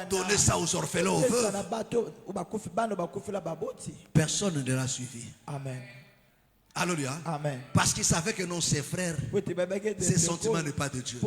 Donner ça aux orphelins, aux veuves. Personne ne l'a suivi. Amen. Alléluia. Amen. Parce qu'il savait que non, ses frères, ces sentiments n'est pas de Dieu.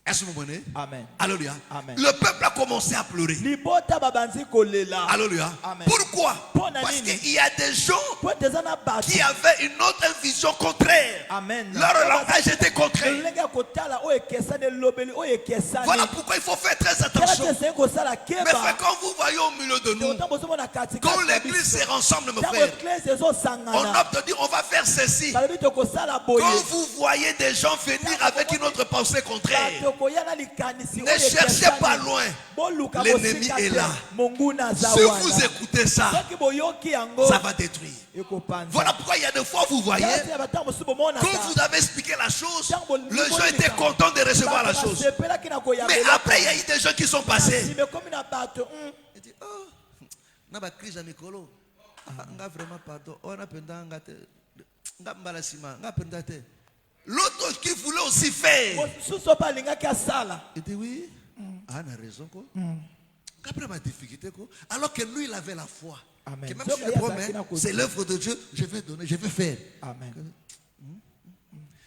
Est-ce que vous comprenez? Amen. Alléluia. Amen. Le peuple a commencé à pleurer. libota babanzi kolela. Alléluia. Amen. Pourquoi? Pona Parce nini? qu'il y a des gens po ete eza na bato. qui avaient une autre vision contraire. Amen. Leur langage était contraire. lolenge ya kotala oyo ekesani elobeli oyo ekesani. Voilà pourquoi il faut faire très Kela attention. te esengeli kosala Mes frères, keba. quand vous voyez au milieu de nous, Otango ozomona katikati quand na l'église biso. se rassemble, mes Ntango frères, eklese on ezosangana. opte de dire on va faire ceci. balobi tokosala boye. Quand vous voyez des gens venir avec une autre pensée contraire, bato koya na likanisi ne cherchez pas loin. boluka L'ennemi mosika est te. là. monguna aza Si wana. vous écoutez ça, soki boyoki yango ça va détruire. ekopanza. Voilà pourquoi il y a des fois, vous voyez, Kala te batango mosusu bomonaka. quand vous avez expliqué la chose, Ntango les gens bolingo étaient likambo. contents de recevoir la Bato chose. basepelaki na koyamba Mais eloko. après, il y a eu des gens qui sont passés. Kasi mekomi na bato. Il dit, oh, na ba crise à mikolo. Nga vraiment pardon. On a penda nga te. Nga mbala sima. Nga penda te. L'autre qui voulait aussi faire. mosusu oyo alingaki asala. Il dit oui. Ah, on a raison quoi. Après ma difficulté quoi. Alors que lui, il avait la foi. Amen. Que même Donc, si il y je a promets, Zakina Koudi. c'est l'œuvre de Dieu, je vais donner, je vais faire. Amen.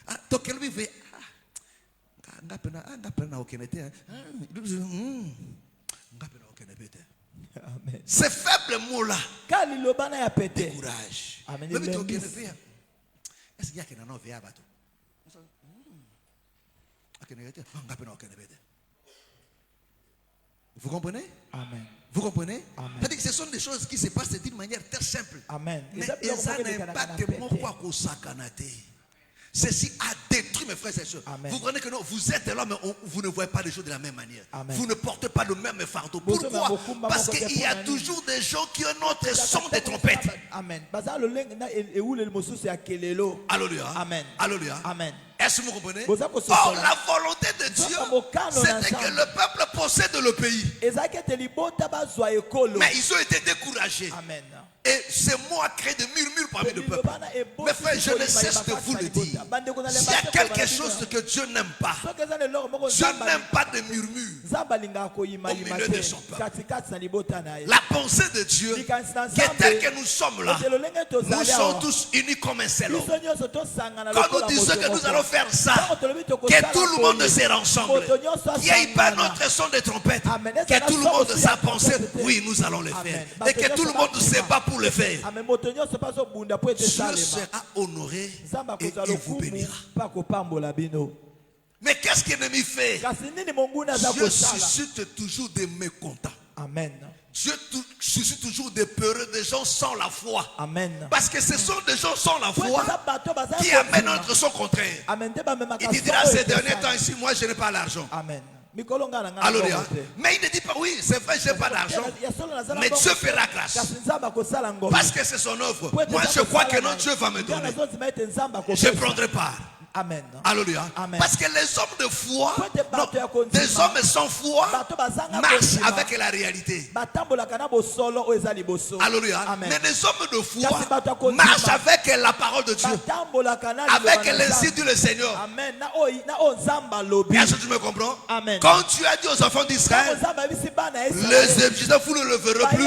Ah, donc lui fait. Nga pena okenete. Nga pena okenete. Amen. Ces faibles mots-là. Kali lobana ya pete. Courage. Amen. Même Il tu l'aime okenete. bien. Est-ce qu'il y a quelqu'un qui a bateau? Nga pena okenete. Vous comprenez? Amen. Vous comprenez? Amen. C'est-à-dire que ce sont des choses qui se passent d'une manière très simple. Amen. Mais Eza biloko ça moko n'a elekana pas na de pete. mots quoi qu'au sakanate. Ceci a détruit mes frères et sœurs. Amen. Vous comprenez que non, vous êtes là, mais vous ne voyez pas les choses de la même manière. Amen. Vous ne portez pas le même fardeau. Bozo na Pourquoi? bokumba Parce moko qu'il y a te toujours des gens qui ont notre son de trompette. Amen. Baza lolenge na euleli mosusu ya kelelo. Alléluia. Amen. Alléluia. Amen. Est-ce que vous comprenez? Boza ko Or, sosola. la volonté de Dieu, Zoka mokano na c'était que Nzambe. le peuple possède le pays. Ezaki ete libota bazwa ekolo. Mais ils ont été découragés. Amen. Et ce mot a créé des murmures parmi le peuple. Mais frère, je ne cesse de vous le dire. S'il y a quelque chose que Dieu n'aime pas, Dieu n'aime pas de murmures au milieu de son peuple. La pensée de Dieu, qui est telle que nous sommes là, nous sommes tous unis comme un seul homme. Quand nous disons que nous allons faire ça, que tout le monde se rassemble, qu'il n'y ait pas notre son de trompette, que tout le monde sa pensée, oui, nous allons le faire. Et que tout le monde se bat pour le faire. Dieu sera honoré et il vous bénira. Mais qu'est-ce que l'ennemi fait? Dieu suscite toujours des mécontents. Amen. Dieu suscite toujours des peureux, des gens sans la foi. Amen. Parce que ce sont des gens sans la foi qui amènent notre son contraire. Il dira ces derniers temps ici, moi je n'ai pas l'argent. Amen. Alléluia. Mais il ne dit pas, oui, c'est vrai, je n'ai pas d'argent. Mais Dieu fera grâce. Parce que c'est son œuvre. Moi, je crois que non, Dieu va me donner. Je prendrai part. Amen. Alléluia. Amen. Parce que les hommes de foi, non, des hommes sans foi, marchent avec la réalité. Alléluia. Amen. Mais les hommes de foi marchent avec la parole de Dieu. Avec l'ainsi dit le Seigneur. Amen. Est-ce que tu me comprends? Amen. Quand tu as dit aux enfants d'Israël, les Égyptiens, vous ne le verrez plus.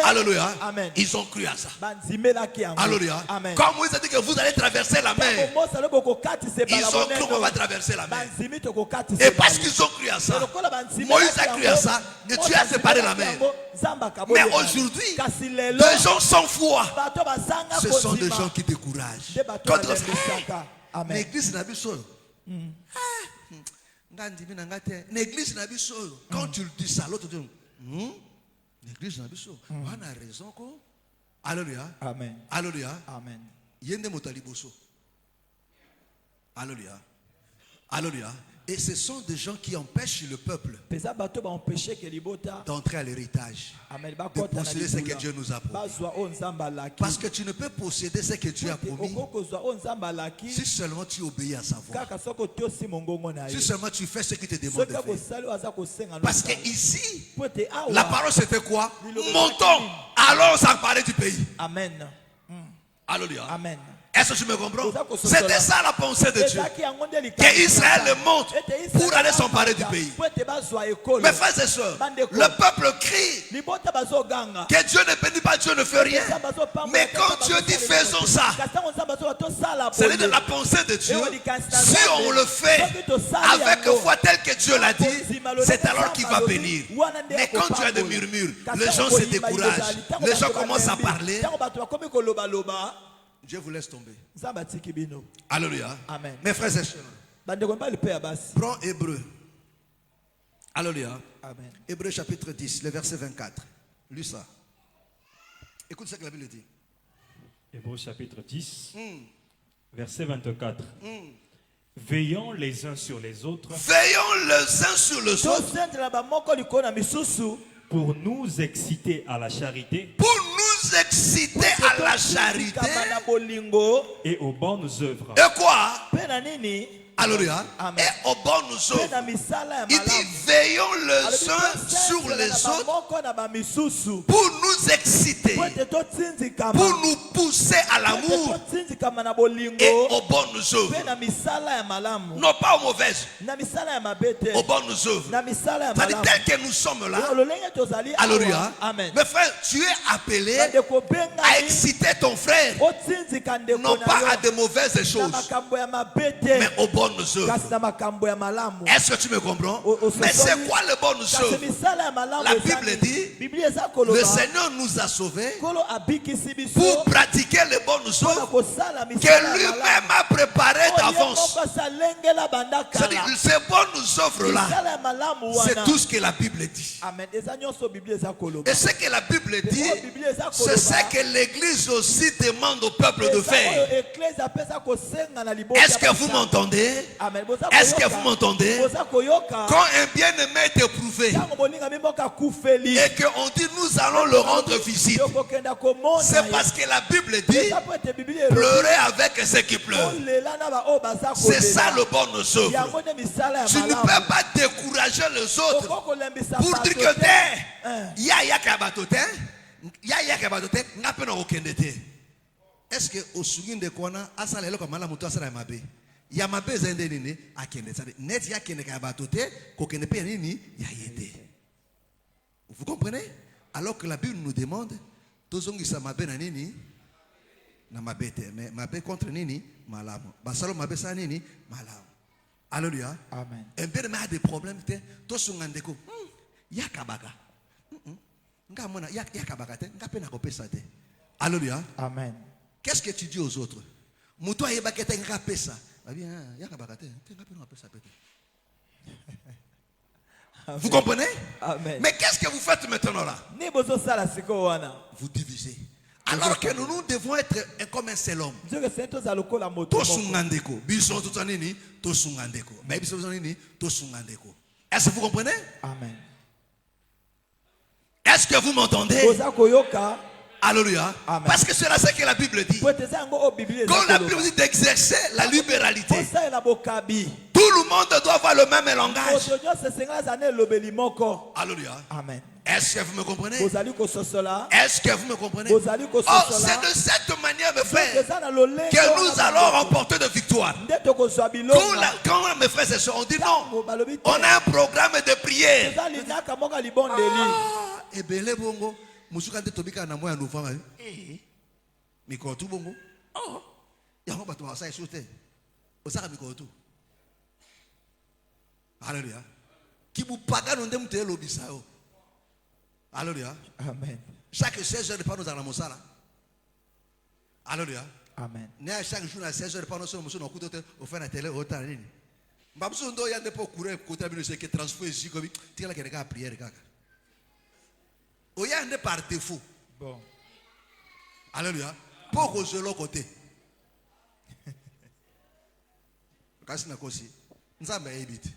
Alléluia. Amen. Ils ont cru à ça. Alléluia. Alléluia. Quand Moïse a dit que vous allez traverser la mer, ils ont cru qu'on va traverser la mer. Et parce qu'ils ont cru à ça, Moïse a cru à ça, et Dieu a séparé la mer. Mais aujourd'hui, des gens sans foi, ce sont des gens qui découragent. L'église n'a pas l'église n'a pas quand tu le dis ça, l'autre dit l'église n'a pas on a raison quoi. Alléluia. Amen. Alléluia. Amen. Yende motaliboso. Alléluia. Alléluia. Et ce sont des gens qui empêchent le peuple d'entrer à l'héritage, de posséder ce que Dieu nous a promis. Parce que tu ne peux posséder ce que Dieu a promis si seulement tu obéis à sa voix. Si seulement tu fais ce qu'il te demande de faire. Parce que ici, la parole c'était quoi? Montons, allons s'emparer du pays. Amen. Alléluia. Amen. Est-ce que tu me comprends? C'était ça la pensée de Dieu. Que Israël monte pour aller s'emparer du pays. Mes frères et sœurs, le peuple crie que Dieu ne bénit pas, Dieu ne fait rien. Mais quand Dieu dit faisons ça, c'est de la pensée de Dieu. Si on le fait avec foi telle que Dieu l'a dit, c'est alors qu'il va bénir. Mais quand tu as des murmures, les gens se découragent. Les gens commencent à parler. Dieu vous laisse tomber. Alléluia. Amen. Mes frères et sœurs, prends Hébreu. Alléluia. Amen. Hébreu chapitre 10, le verset 24. Lis ça. Écoute ce que la Bible dit. Hébreu chapitre 10, verset 24. Veillons les uns sur les autres. Veillons les uns sur les autres. Pour nous exciter à la charité. Pour nous exciter à la charité. Et aux bonnes œuvres. Et quoi? Alléluia. Amen. Et aux bonnes œuvres. Il dit veillons les uns sur les autres pour nous exciter, pour nous pousser à l'amour et aux bonnes œuvres. Non pas aux mauvaises, aux bonnes œuvres. C'est-à-dire tel que nous sommes là. Alléluia. Mes frères, tu es appelé à exciter ton frère, non pas à de mauvaises choses, mais aux bonnes œuvres. Est-ce que tu me comprends? Mais c'est quoi les bonnes œuvres? La Bible dit le Seigneur nous a sauvés pour pratiquer les bonnes œuvres que lui-même a préparées d'avance. C'est-à-dire ces bonnes œuvres-là, c'est tout ce que la Bible dit. Et ce que la Bible dit, c'est ce que l'Église aussi demande au peuple de faire. Est-ce que vous m'entendez? Est-ce que vous m'entendez? Quand un bien-aimé est éprouvé et qu'on dit nous allons le rendre visite, c'est parce que la Bible dit pleurer avec ceux qui pleurent. C'est ça le bon œuvre. Tu ne peux pas décourager les autres pour dire que est-ce que au souvenir de Kwana, asala eloko mala mutu asala mabe. Ya mabe zende nini akende. Net ya kende ka batote ko kende pe nini ya yete. Vous comprenez? Alors que la Bible nous demande tozongi sa mabe na nini na mabete mais mabe contre nini malamu. Basalo mabe sa nini malamu. Alléluia. Amen. Un peu de a des problèmes te to sungandeko. Ya kabaka. Nga mona ya kabaka te nga pe na kopesa te. Alléluia. Amen. Qu'est-ce que tu dis aux autres? Muto ayeba kete nga pesa. Ya kabaka te nga pe na pesa pete. Vous comprenez? Amen. Mais qu'est-ce que vous faites maintenant là? Vous divisez. Alors que nous devons être comme un seul homme. Tosungandeko. Biso tutanini tosungandeko. Mais biso tutanini tosungandeko. Est-ce que vous comprenez? Amen. Est-ce que vous m'entendez? Alléluia. Amen. Parce que c'est là ce que la Bible dit. Quand la Bible dit d'exercer la libéralité, tout le monde doit avoir le même langage. Alléluia. Amen. Est-ce que vous me comprenez? Est-ce que vous me comprenez? Oh, c'est de cette manière, mes frères, que nous allons remporter de victoire. Quand mes frères et sœurs, on dit non, on a un programme de prière. Et bien, les bongo. Musukante tobika na moya novembre. Mikoro tu bongo. Oh. Yango bato ba sa esote. Osaka mikoro tu. Alléluia. Ki bu paga no ndem te lobisa yo. Alléluia. Amen. Chaque 16 heures de pas nous dans la mosala. Alléluia. Amen. Ne chaque jour à 16 heures de pas nous sommes no kutote au fin la télé au temps nini. Mbamso ndo ya ndepo courir côté bino c'est que transfert ici comme tira la kaka prière kaka. Oyande par défaut. Bon. Alléluia. Pour que je l'ai côté. Kasi na kosi. Nzambe ebite.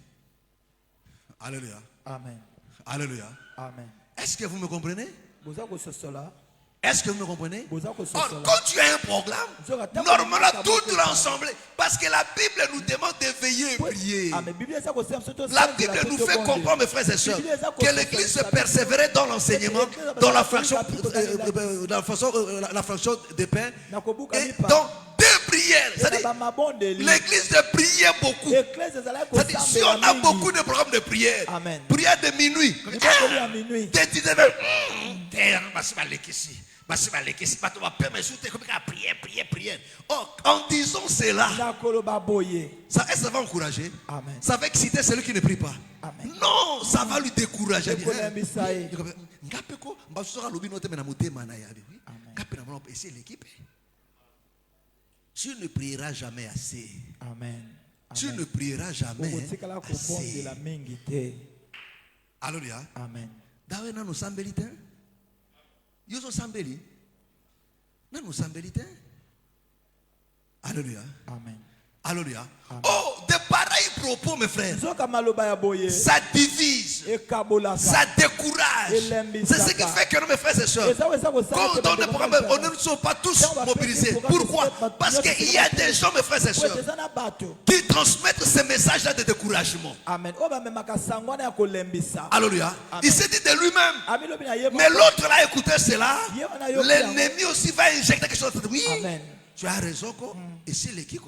Alléluia. Amen. Alléluia. Amen. Est-ce que vous me comprenez? Est-ce que vous me comprenez? Or, quand tu as un programme, normalement tout l'ensemble, parce que la Bible nous demande de veiller et prier. La Bible nous fait comprendre, mes frères et sœurs, que l'Église se persévérait dans l'enseignement, dans la fraction de pain et dans deux prières. C'est-à-dire, l'Église de prier beaucoup. C'est-à-dire, si on a beaucoup de programmes de prière, prière de minuit, dès 19h, prière. Or, en disant cela, ça va encourager. Amen. Ça va exciter celui qui ne prie pas. Amen. Non, ça va lui décourager. Tu ne prieras jamais assez. Amen. Tu ne prieras jamais assez. Alléluia. Amen. Dawe na no sambelite. Yoso sambeli. Na no sambelite. Alléluia. Amen. Alléluia. Amen. Oh, de pareils propos, mes frères, ça divise, ça décourage. C'est ce qui fait que nous, mes frères et sœurs, quand on donne des programmes, on ne sont pas tous mobilisés. Pourquoi? Parce qu'il y a des gens, mes frères et sœurs, qui transmettent ces messages-là de découragement. Amen. Alléluia. Il s'est dit de lui-même. Mais l'autre là, écoutez cela. L'ennemi aussi va injecter quelque chose. Oui, amen. Tu as raison. Et c'est l'équipe.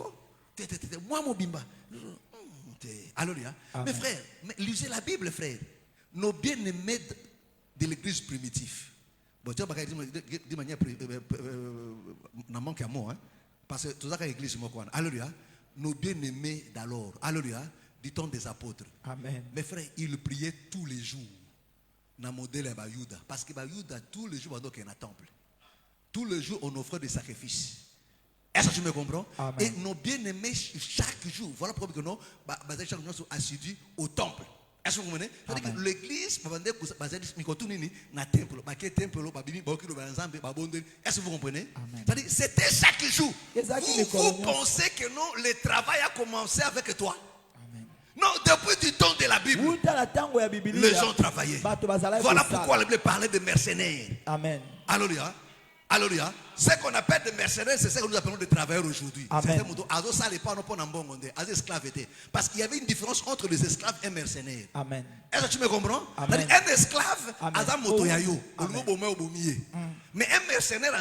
Moi, mon bimba. Alléluia. Mes frères, lisez la Bible, frères. Nos bien-aimés de l'église primitive. Bon, tu vas dire de manière n'a manque à moi, parce que tout ça est l'église. Alléluia. Nos bien-aimés d'alors. Alléluia. Du temps des apôtres. Amen. Mes frères, ils priaient tous les jours. Dans le modèle Bayouda. Parce que Bayouda, tous les jours, il y a un temple. Tous les jours, on offrait des sacrifices. Est-ce que tu me comprends? Amen. Et nos bien-aimés, chaque jour, voilà pourquoi que nous, chaque jour, sont assidus au temple. Est-ce que vous comprenez? C'est-à-dire que l'église, est-ce que vous comprenez? C'est-à-dire que c'était chaque jour. Vous pensez que non, le travail a commencé avec toi? Amen. Non, depuis du temps de la Bible, les gens travaillaient. Voilà pourquoi la Bible parlait de mercenaires. Amen. Alléluia. Alléluia. Ce qu'on appelle des mercenaires, c'est ce que nous appelons des travailleurs aujourd'hui. Amen. Parce qu'il y avait une différence entre les esclaves et mercenaires. Amen. Est-ce que tu me comprends? Amen. Un esclave, Amen. Azam motoyayo, Amen. mais un mercenaire,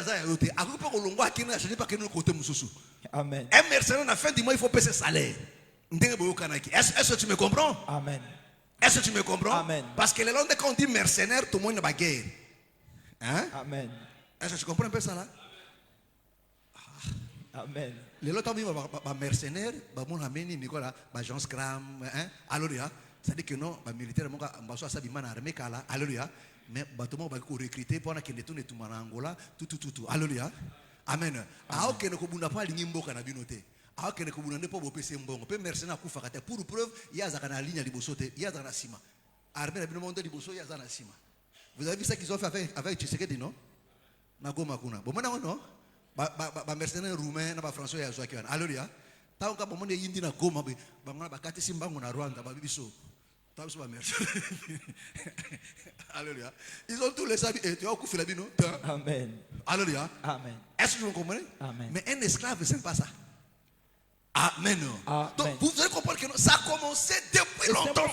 Amen. un mercenaire, à la fin du mois, il faut payer ses salaires. Est-ce que tu me comprends? Amen. Est-ce que tu me comprends? Amen. Parce que le lendemain, quand on dit mercenaire, tout le monde est en guerre. Hein? Amen. Est-ce que tu comprends un peu ça là? Amen. Les autres ont mercenaires, mon ami Nicolas, Jean Scram, alléluia. C'est-à-dire que non, les militaires, ils sont en armée, alléluia. Mais ils sont recrutés pour qu'ils ne tournent tout en Angola, tout, alléluia. Amen. Alors que nous ne pouvons pas aller à la binoté. Alors que nous ne pouvons pas passer un bon. Pour mercenaires, pour preuve, il y a une ligne à l'Ibosote, il y a un cima. Armée, il y a un l'Iboso, il y a un cima. Vous avez vu ça qu'ils ont fait avec Tshisekedi, non? Nagoma kuna. Bon, maintenant, non? Ba mercenaires roumains, ba français, ya zoaki. Alléluia. Tant que bon, yindi na goma, ba kati simbango na Rwanda, ba bibiso. Tant que ba mercenaires. Alléluia. Ils ont tous les habits. Et tu as coupé la bino? Amen. Alléluia. Amen. Est-ce que vous comprenez? Amen. Mais un esclave, c'est pas ça. Amen. Amen. Donc, vous allez comprendre que non, ça a commencé depuis longtemps.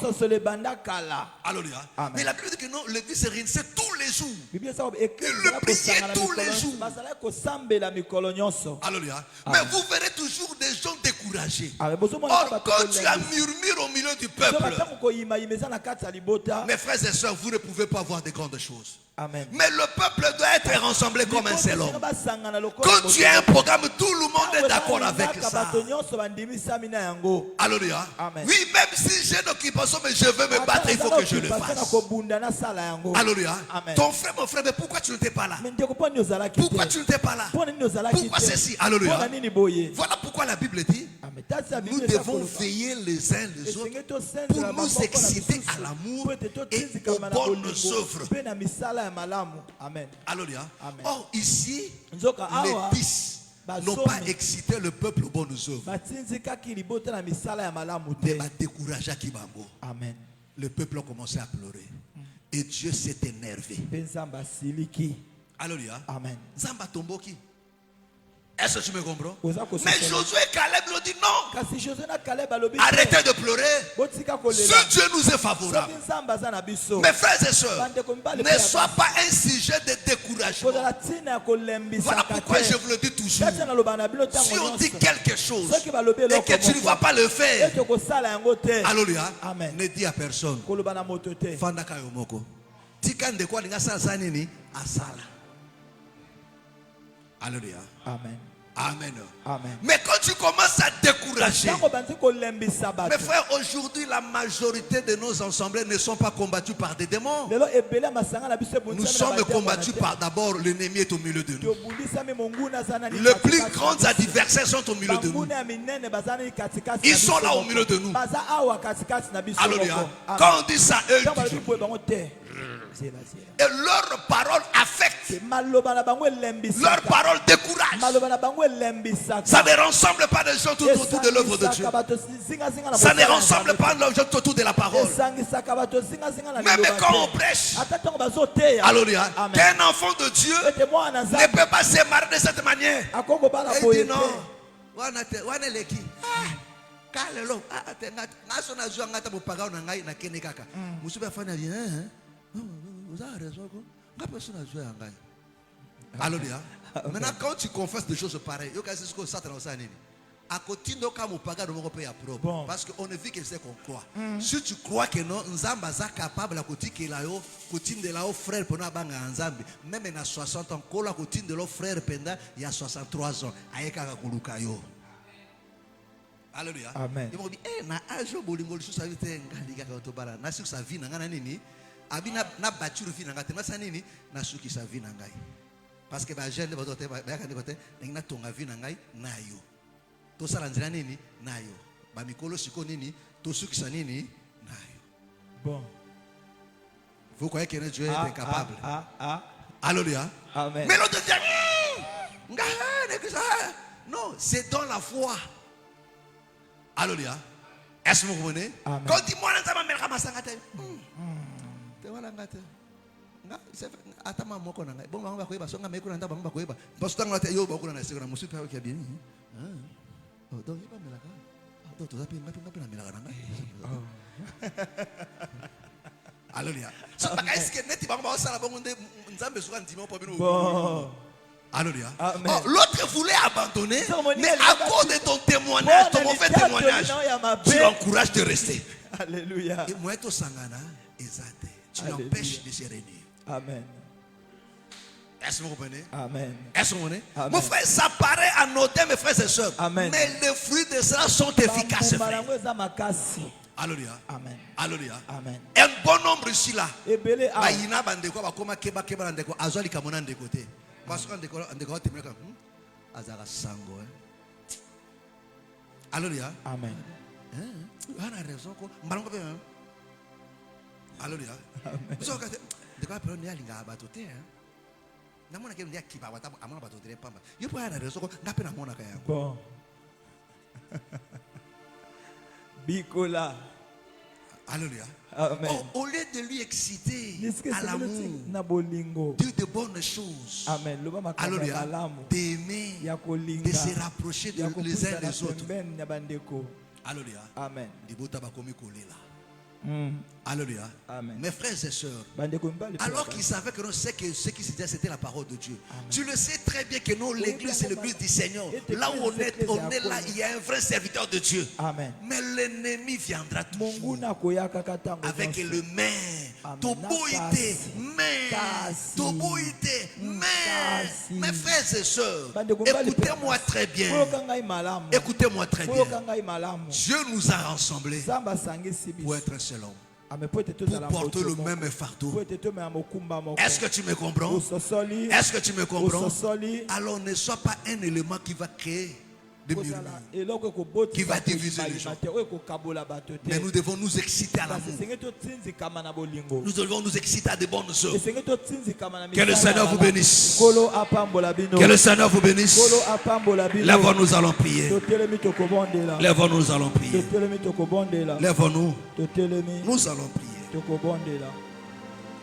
Alléluia. Amen. Mais la Bible dit que non, le Dieu se réunissait tous les jours. Il le priait tous les jours. Alléluia. Mais vous verrez toujours des gens découragés. Or, quand tu as murmure au milieu du peuple, mes frères et sœurs, vous ne pouvez pas voir de grandes choses. Amen. Mais le peuple doit être rassemblé comme un seul homme. Quand tu as un programme, tout le monde est d'accord avec ça. Alléluia. Amen. Oui, même si j'ai une occupation, mais je veux me battre, il faut que je le fasse. Alléluia. Amen. Ton frère, mon frère, mais pourquoi tu n'étais pas là? Pourquoi tu n'étais pas là? Pourquoi ceci? Alléluia. Voilà pourquoi la Bible dit, nous devons veiller les uns les autres pour nous exciter à l'amour et aux bonnes œuvres. Amen. Alléluia. Amen. Or, ici, Nzoka les awa, 10 n'ont pas excité le peuple aux bonnes œuvres. Mais m'a découragé à Kibambo. Amen. Le peuple a commencé à pleurer. Et Dieu s'est énervé. Alléluia. Amen. Zamba Tomboki. Est-ce que tu me comprends? Oza Mais kosepela. Josué et Caleb l'ont dit non. Kasi Josué na Caleb alobi, Arrêtez de pleurer. botika kolela. Ce Dieu nous est favorable. Soki Nzambe aza na biso. Mes frères et sœurs, Bandeko mibali ne pe ya sois basi. pas un sujet de découragement. Kozala ntina ya kolembisa Voilà pourquoi te. je vous le dis toujours. Kati ya naloba na bino ntango Si on dit nyonso. quelque chose Soki balobi et eloko que tu ne moko, vas pas le faire, ete kosala yango te. alléluia, Amen. ne dis à personne. Koloba na moto te. Fandaka yomoko. Tika ndeko alinga sala nini? Asala. Alléluia. Amen. Amen. Amen. Mais quand tu commences à décourager, Ntango bandi kolembisa mes bato. frères, aujourd'hui la majorité de nos assemblées ne sont pas combattues par des démons. Lelo ebele masanga na biso Nous sommes combattus par d'abord l'ennemi est au milieu de nous. tobundisami monguna sana ni Les katikati plus na grands biso. adversaires sont au milieu de nous. Banguna ya minene bazana ni katikati Ils na sont biso là au moko. milieu de nous. Baza awa katikati na biso Alléluia. moko. Amen. Quand on dit ça, eux Ntango disent, balobi boye bango te. Zela, zela. et leur parole affecte, Maloba na bango elembisaka. leur parole décourage. Maloba na bango elembisaka. Ça ne rassemble pas les gens tout autour de l'œuvre de Dieu. Esangisaka bato zinga zinga na Ça ne mosala ya rassemble Nzambe. pas les gens tout autour de la parole. Esangisaka bato zinga zinga na Même liloba quand te. on prêche, Ata ntango bazoteya. alléluia, Amen. qu'un enfant de Dieu Ete mwana ne Nzambe peut pas se marier de cette manière. akoko bana Et il boye dit non. te. Wana leki. Kalelo. Ate ngaso na zwa ngata bopaga na ngai na kene kaka. Musuba fana bien. Vous avez raison. Ngapo sona zwa ngai. Alléluia. Maintenant quand tu confesses des choses pareilles, yo kasi ce que Satan a nini. Akotindo ka mopaga no moko pe ya propre Bon. parce que on ne vit que c'est qu'on croit. Si tu crois que non Nzamba za capable akotikela yo kotindela yo frère pona banga Nzambe même na 60 ans kola kotindela yo frère penda il y a 63 ans ayeka ka kuluka yo. Alléluia. Amen. Ils m'ont dit na ajo bolingo lisu sa vite ngali ka to bala na su sa vie na ngana nini abina na baturu vie na ngate na sa nini na su ki sa vie na ngai parce que ba jeune ba dote ba ka ni kote na tonga vie na ngai na yo. To sala nzira nini nayo ba mikolo siko nini to sukisa nini nayo. Bon. Vous croyez que Dieu est incapable? Ah. Alléluia. Amen. Mais l'autre dit non, c'est dans la foi. Alléluia. Est-ce que vous comprenez? Amen. Quand dis-moi ça m'a mis à ma sangate. Te voilà ngate. Atama moko na ngai. Bon ba koyeba songa meko na ndaba ba koyeba. Parce que ngala te yo ba kuna na sekona musu pa ki bien. Oh donc il pas melaka. Donc tu appelles ngapi na melaka na ngai. Alléluia. Est-ce que neti ba ba sala bongo nzambe soka ndimo po bino. Bon. Alléluia. Amen. Oh, l'autre voulait abandonner, Cérémonie, mais elle à va- cause de ton témoignage, Bon, ton mauvais elle est témoignage, non, il y a ma tu paix. l'encourages de rester. Alléluia. Et moi, tout sangana, ezate. Tu Alléluia. l'empêches de se réunir. Amen. Est-ce que vous comprenez? Amen. Est-ce que vous comprenez? Amen. Mon frère, ça paraît anodin, mes frères et sœurs. Amen. Mais les fruits de cela sont efficaces, frère. Alléluia. Amen. Alléluia. Amen. Un bon nombre ici là. Ebele a. Bayina bandeko bakoma keba keba ndeko azali kamona ndeko te. Parce que ndeko temeka azara sango. Alléluia. Amen. On a raison ko mbalongo pe. Alléluia. So ka ndeko apelo ni alinga abatote hein. Namona ke ndia kiba wata amona batote pamba. Yepo ana raison ko ngape na mona kaya. Bon. Bikola. Alléluia. Amen. Oh, au lieu de lui exciter Niske à l'amour, na bolingo. dire de bonnes choses. Amen. Loba makambo ya Alléluia. malamu. D'aimer, Ya kolinga. de se rapprocher Ya les uns kopusana des autres. pembeni ya bandeko. Alléluia. Amen. Dibota bakomi kolela. Mm. Alléluia. Amen. Mes frères et sœurs, Bandeko mbali. alors qu'ils savaient que non, ce qui se disait, c'était la parole de Dieu. Tu le sais très bien que non, l'église, c'est l'église du Seigneur. Là où on est là, il y a un vrai serviteur de Dieu. Amen. Mais l'ennemi viendra Mungu toujours na koyaka katango. avec nyonso. le mais. Amen. Toboïté, mais. Kasi. Toboïté, mais. Kasi. Mes frères et sœurs, Bandeko mbali écoutez-moi très bien. Koyoka ngai malamu. Écoutez-moi très bien. Koyoka ngai malamu. Dieu nous a rassemblés Zamba sangisi biso. pour être un seul homme. Amen. Po ete Pour tozala porter moto le moko. même fardeau. Po ete tomela mokumba moko. Est-ce que tu me comprends? Ososoli. Est-ce que tu me comprends? Ososoli. Alors ne sois pas un élément qui va créer des murmures. Kozala eloko ekobotisa Qui va diviser les koyimalima gens. te, oyo ekokabola bato te. Mais nous devons nous exciter à Kasi l'amour. esengeli totinzikama na bolingo. Nous devons nous exciter à des bonnes œuvres. Esengeli totinzikama na Que le misala Seigneur ya vous malamu. bénisse. Kolo apambola bino. Que le Seigneur vous bénisse. Kolo apambola bino. Lèvons, nous allons prier. Totelemi tokobondela. Lèvons, nous allons prier. Totelemi tokobondela. Lèvons-nous. Totelemi Nous allons prier. tokobondela.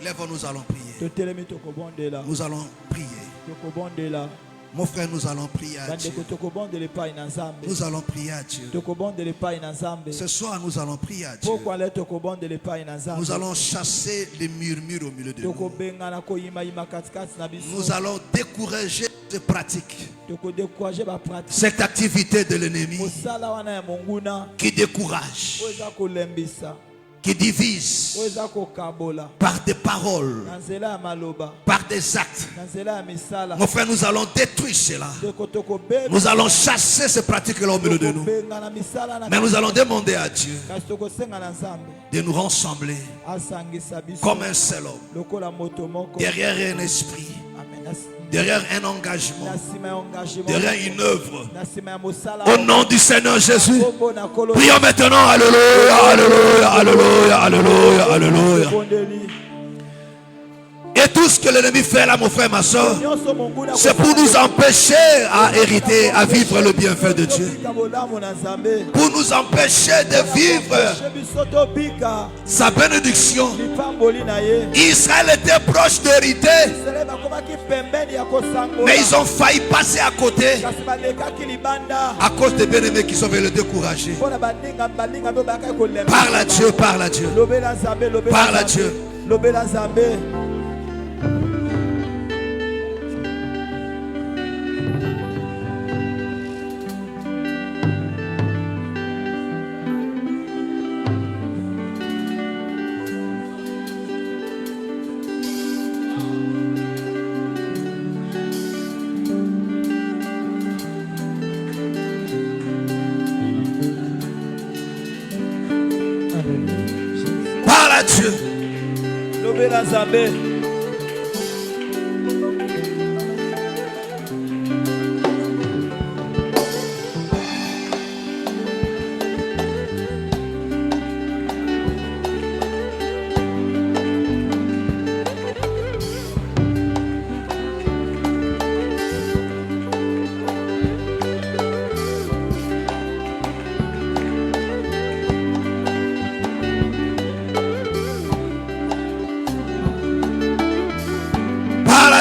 Lèvons, nous allons prier. Totelemi tokobondela. Nous allons prier. Tokobondela. Mon frère, nous allons prier à Dieu. Bandeko tokobondela epai na Nzambe. Nous allons prier à Dieu. Tokobondela epai na Nzambe. Ce soir, nous allons prier à Dieu. Pourquoi le tokobondela epai na Nzambe? Nous allons chasser les murmures au milieu de nous. Tokobengana koyimayima katikati na biso. Nous allons décourager ces pratiques, Tokodécourager bapratique. cette activité de l'ennemi Mosala wana ya monguna. qui décourage, Oyo eza kolembisa. qui divise Oyo eza kokabola. par des paroles, Na nzela ya maloba. par des actes. Na nzela ya misala. Mon frère, nous allons détruire cela. Tokobenga. Nous allons chasser ces pratiques-là au milieu de nous. Tokobenga na misala na. Mais nous allons demander à Dieu Kasi tokosenga na Nzambe. de nous rassembler Asangisa biso. comme un seul homme, Lokola moto moko. derrière un esprit, Amen. derrière un engagement, Na sima ya engagement. derrière une œuvre. Na sima ya mosala. Au nom du Seigneur Jésus, Kombo na kolo. prions maintenant. Alléluia, alléluia, alléluia, alléluia, alléluia. Bondeli. Et tout ce que l'ennemi fait là, mon frère, ma soeur, Nyonso monguna c'est pour nous empêcher à hériter, à vivre le bienfait de Dieu. Pour nous empêcher de vivre sa bénédiction. Israël était proche d'hériter, mais ils ont failli passer à côté à cause des bien-aimés qui sont venus le décourager. Parle à Dieu, parle à Dieu. Parle à Dieu. Parle à Dieu.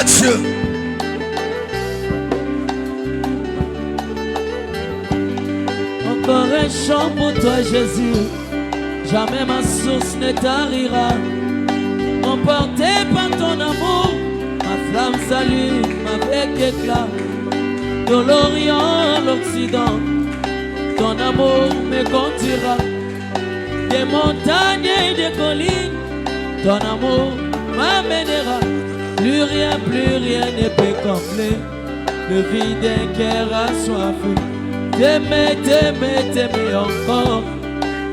à Dieu. Encore un chant pour toi, Jésus. Jamais ma source ne tarira. Emporté par ton amour, ma flamme s'allume avec éclat. De l'Orient, l'Occident, ton amour me conduira. Des montagnes et des collines, ton amour m'amènera. Plus rien ne peut combler le vide d'un cœur assoiffé. T'aimer, t'aimer, t'aimer encore,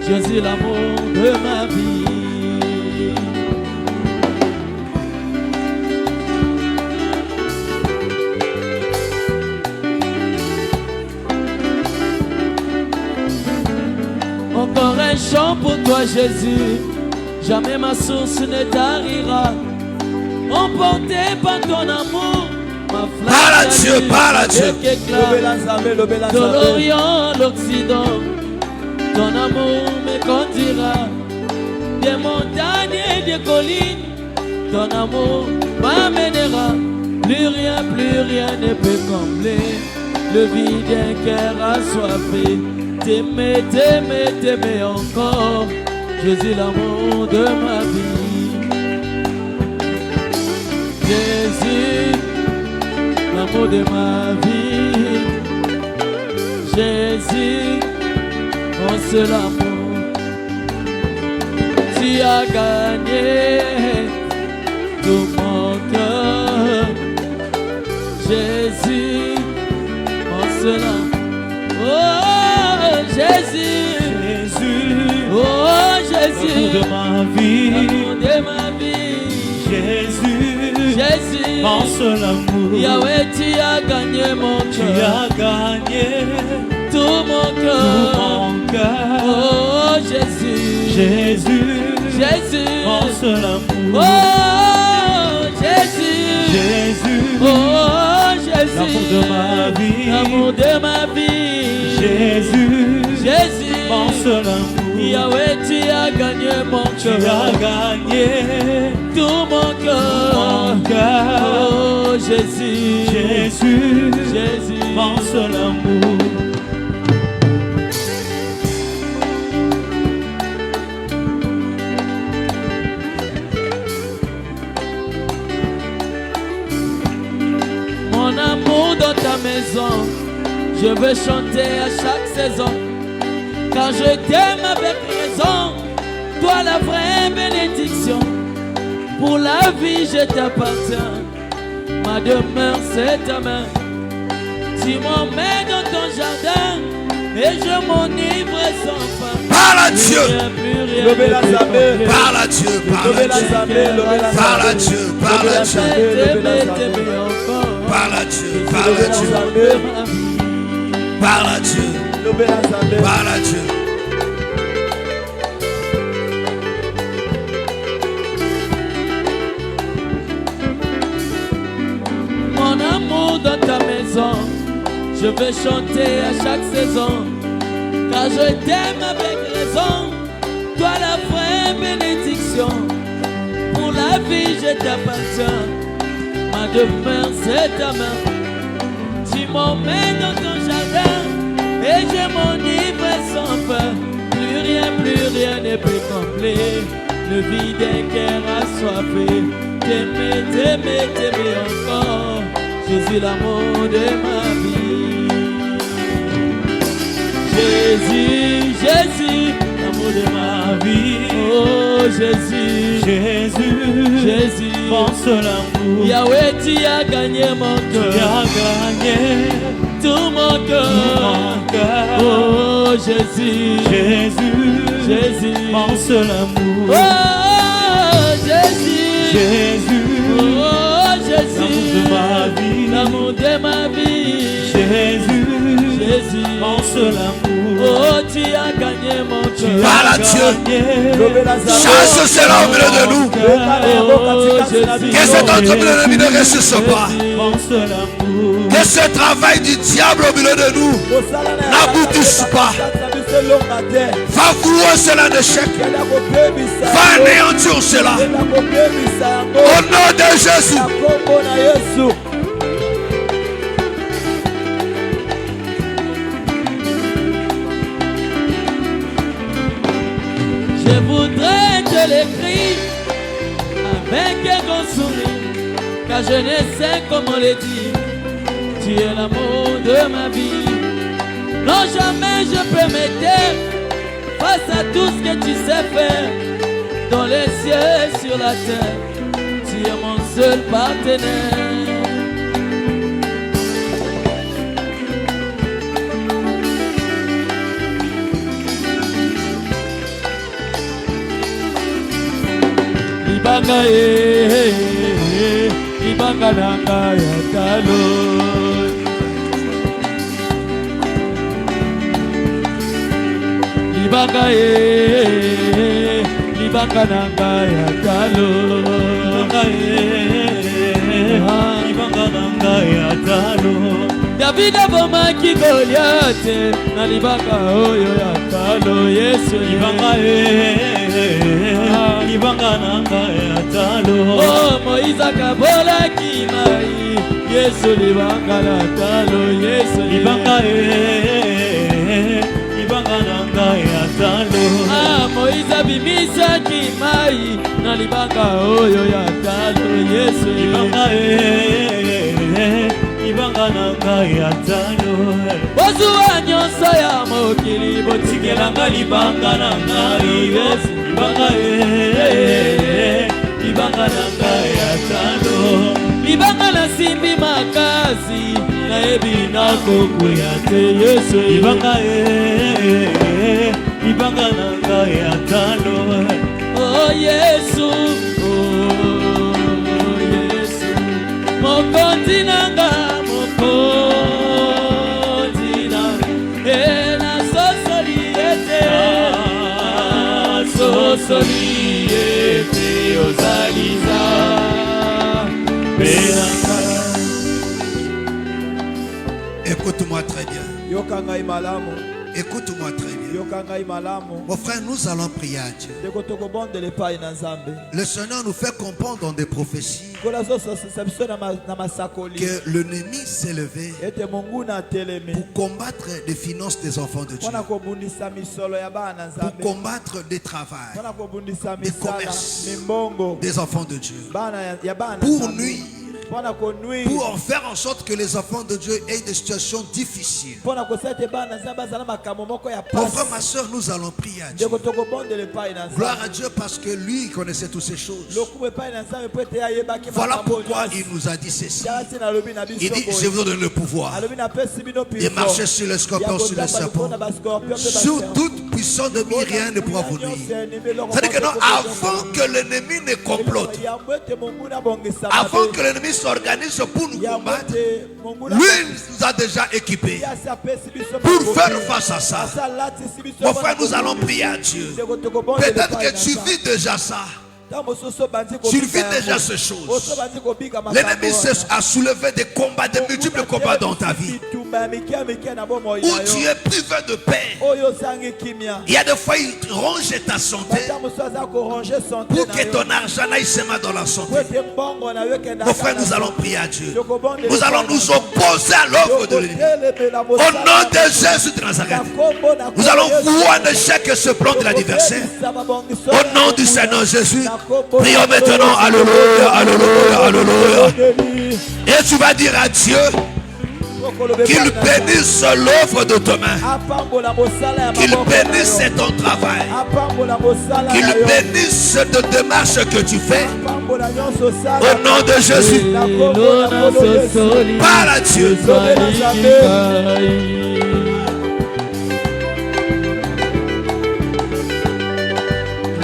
Jésus, l'amour de ma vie. Encore un chant pour toi, Jésus. Jamais ma source ne tarira. Emporté par ton amour, ma flamme. Parle à Dieu, parle à Dieu. De l'Orient, l'Occident, ton amour me conduira. Des montagnes et des collines, ton amour m'amènera. Plus rien ne peut combler le vide d'un cœur assoiffé. T'aimer, t'aimer, t'aimer encore, Jésus, l'amour de ma vie. Jésus, l'amour de ma vie. Jésus, mon seul amour. Tu as gagné tout mon cœur. Jésus, mon seul amour. Oh Jésus, oh Jésus, l'amour de ma vie, l'amour de ma vie. Jésus, mon seul amour. Yahweh, tu as gagné mon cœur. Tu as gagné tout mon cœur. Oh Jésus, mon seul amour. Oh Jésus, oh Jésus, l'amour de ma vie, l'amour de ma vie. Jésus, mon seul amour. Yahweh, tu as gagné mon cœur. Tu as gagné tout mon cœur. Oh Jésus, mon seul amour. Mon amour dans ta maison, je veux chanter à chaque saison. Car je t'aime avec raison, toi la vraie bénédiction. Pour la vie je t'appartiens, ma demeure c'est ta main. Tu m'emmènes dans ton jardin et je m'enivre sans fin. Parle à Dieu. Parle à Dieu, parle à Dieu. Parle à Dieu, parle à Dieu. Parle à Dieu, parle à Dieu. Parle à Dieu. Parle à Dieu. Mon amour dans ta maison, je veux chanter à chaque saison. Car je t'aime avec raison, toi la vraie bénédiction. Pour la vie je t'appartiens, ma demeure c'est ta main. Tu m'emmènes dans ton jardin et je m'enivre sans fin. Plus rien ne peut combler le vide d'un cœur assoiffé. T'aimer, t'aimer, t'aimer encore, Jésus, l'amour de ma vie. Jésus, l'amour de ma vie. Oh Jésus, mon seul amour. Yahweh, tu as gagné mon cœur. Tu as gagné tout mon cœur. Oh Jésus, mon seul amour. Oh Jésus, oh Jésus, l'amour de ma vie. Jésus, mon seul amour. Oh, tu as gagné mon cœur. Parle à Dieu. Chasse cela au milieu de nous. Que cet entreprise ne ressuscite pas. Que ce travail du diable au milieu de nous n'aboutisse pas. Va vouer cela en échec. Va anéantir cela. Au nom de Jésus. Je voudrais te l'écrire avec un grand sourire, car je ne sais comment le dire. Tu es l'amour de ma vie. Non, jamais je peux me taire face à tout ce que tu sais faire. Dans les cieux et sur la terre, tu es mon seul partenaire. Libanga libanga nanga ya talo. Libanga libanga nanga ya talo. Libanga nanga ya talo. David avomaki Goliath na libanga oyo ya talo. Yesu libanga libanga nanga ya talo. Oh, Moïse akabolaki mai. Yesu libanga na talo. Yesu libanga libanga nanga ya talo. Ah, Moïse abimisaki mai na libanga oyo ya talo. Yesu libanga libanga nanga ya talo. Bozuwa nyonso ya mokili botikelanga libanga nanga. Yesu libanga libanga nanga ya talo. Libanga na simbi makasi nayebi nakokwea te. Yesu libanga libanga nanga ya talo. Oh Yesu, oh Yesu, mokonzi nanga, mokonzi nanga, na sosoli ete, sosoli ete ozaliza. Écoute-moi très bien. Écoute-moi très bien. Mon frère, nous allons prier à Dieu. Le Seigneur nous fait comprendre dans des prophéties que l'ennemi s'est levé pour combattre les finances des enfants de Dieu, pour combattre des travails, des commerces des enfants de Dieu, pour nuire, pour en faire en sorte que les enfants de Dieu aient des situations difficiles. Mon frère, ma soeur, nous allons prier à Dieu. Gloire à Dieu parce que lui, il connaissait toutes ces choses. Voilà pourquoi il nous a dit ceci. Il dit, je vous donne le pouvoir et marcher sur les scorpions, sur les serpents, sur toute puissance de rien ne pourra vous nuire. C'est-à-dire que non, avant que l'ennemi ne complote, avant que l'ennemi s'organise pour nous combattre, lui nous a déjà équipés pour faire face à ça. Mon frère, nous allons prier à Dieu. Peut-être que tu vis déjà ça. Tu vis déjà ces choses. L'ennemi a soulevé des combats, des multiples combats dans ta vie, où tu es privé de paix. Il y a des fois il ronge ta santé pour que ton argent aille seulement dans la santé. Mon frère, nous allons prier à Dieu. Nous allons nous opposer à l'œuvre de l'ennemi. Au nom de Jésus de Nazareth, nous allons voir en échec ce plan de l'adversaire. Au nom du Seigneur Jésus, prions maintenant. Alléluia, alléluia, alléluia. Et tu vas dire à Dieu qu'il bénisse l'œuvre de tes mains, qu'il bénisse ton travail, qu'il bénisse de démarche que tu fais. Au nom de Jésus, parle à Dieu.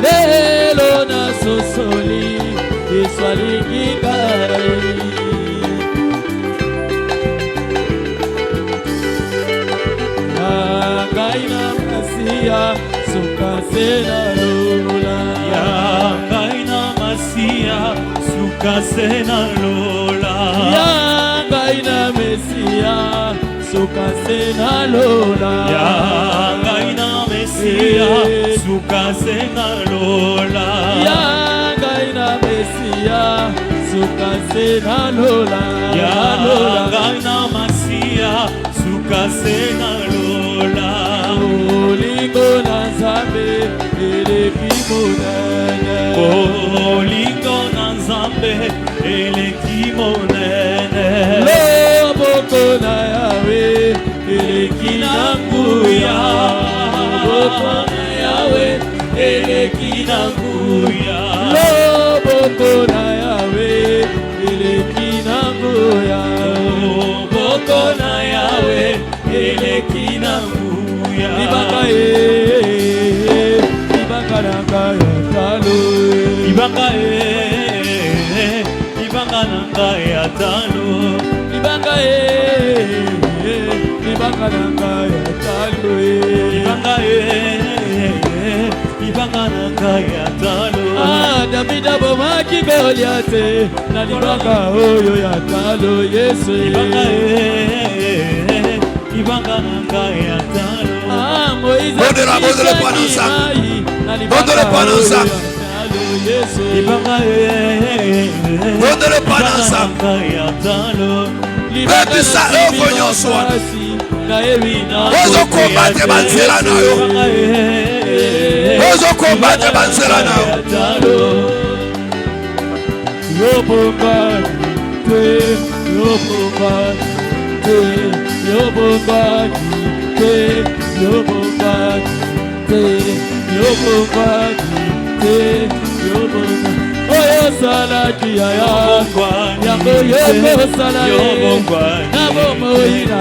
Lelo na sosoli iswaliki kai ngai na masia suka sena lola ngai na masia suka sena lola ngai na mesia sukase na lola ya ngai na Mesia sukase na lola ya ngai na Mesia sukase na lola ya ngai na Mesia sukase na lola olingo na Nzambe eleki monene olingo na Nzambe eleki monene loboko na Yawe eleki na nguya loboko na Yawe eleki na nguya loboko na Yawe eleki na nguya loboko na Yawe eleki na nguya libanga libanga nanga ya talo libanga libanga nanga ya talo libanga libanga nanga ya talo libanga libanga nanga ya talo David abomaki Goliath na libanga oyo ya talo Yesu libanga libanga nanga ya talo Moïse Bondela pananza Bondela pananza libanga Bondela pananza ya talo Bébé ça ouvre nyonso Ozo combattre banzela na yo Ozo combattre banzela na yo Yo bombard yo bombard yo bombard yo bombard yo bombard yo bombard Oyo salaki ya yango yoko salaye Nabo moina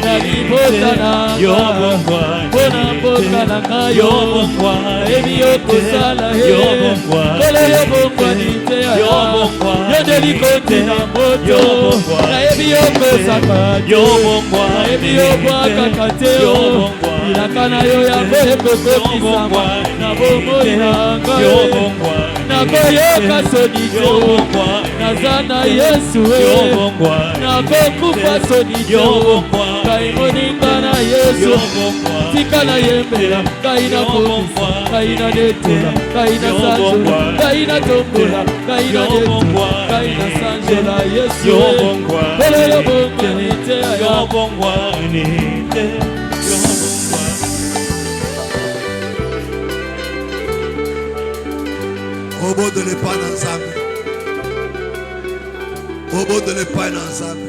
na libota nanga Pona mboka nanga yo Ebi yoko salaye Kolo yo bongwani te ya Yo deli kote na moto Na ebi yoko sakati Na ebi yoko akakate yo Ilaka na yo yango ekoko kisama Nabo moina nanga nakoyoka soni te naza na Yesu nakokufa soni te ngai moninga na Yesu tika na yembela ngai na komisa ngai na netela ngai na sanjola ngai na tombola ngai na netela ngai na sanjola Yesu kolo yo bongwani te yo bongwani te Obo de l'épa dans Nzambe. Obo de l'épa dans Nzambe.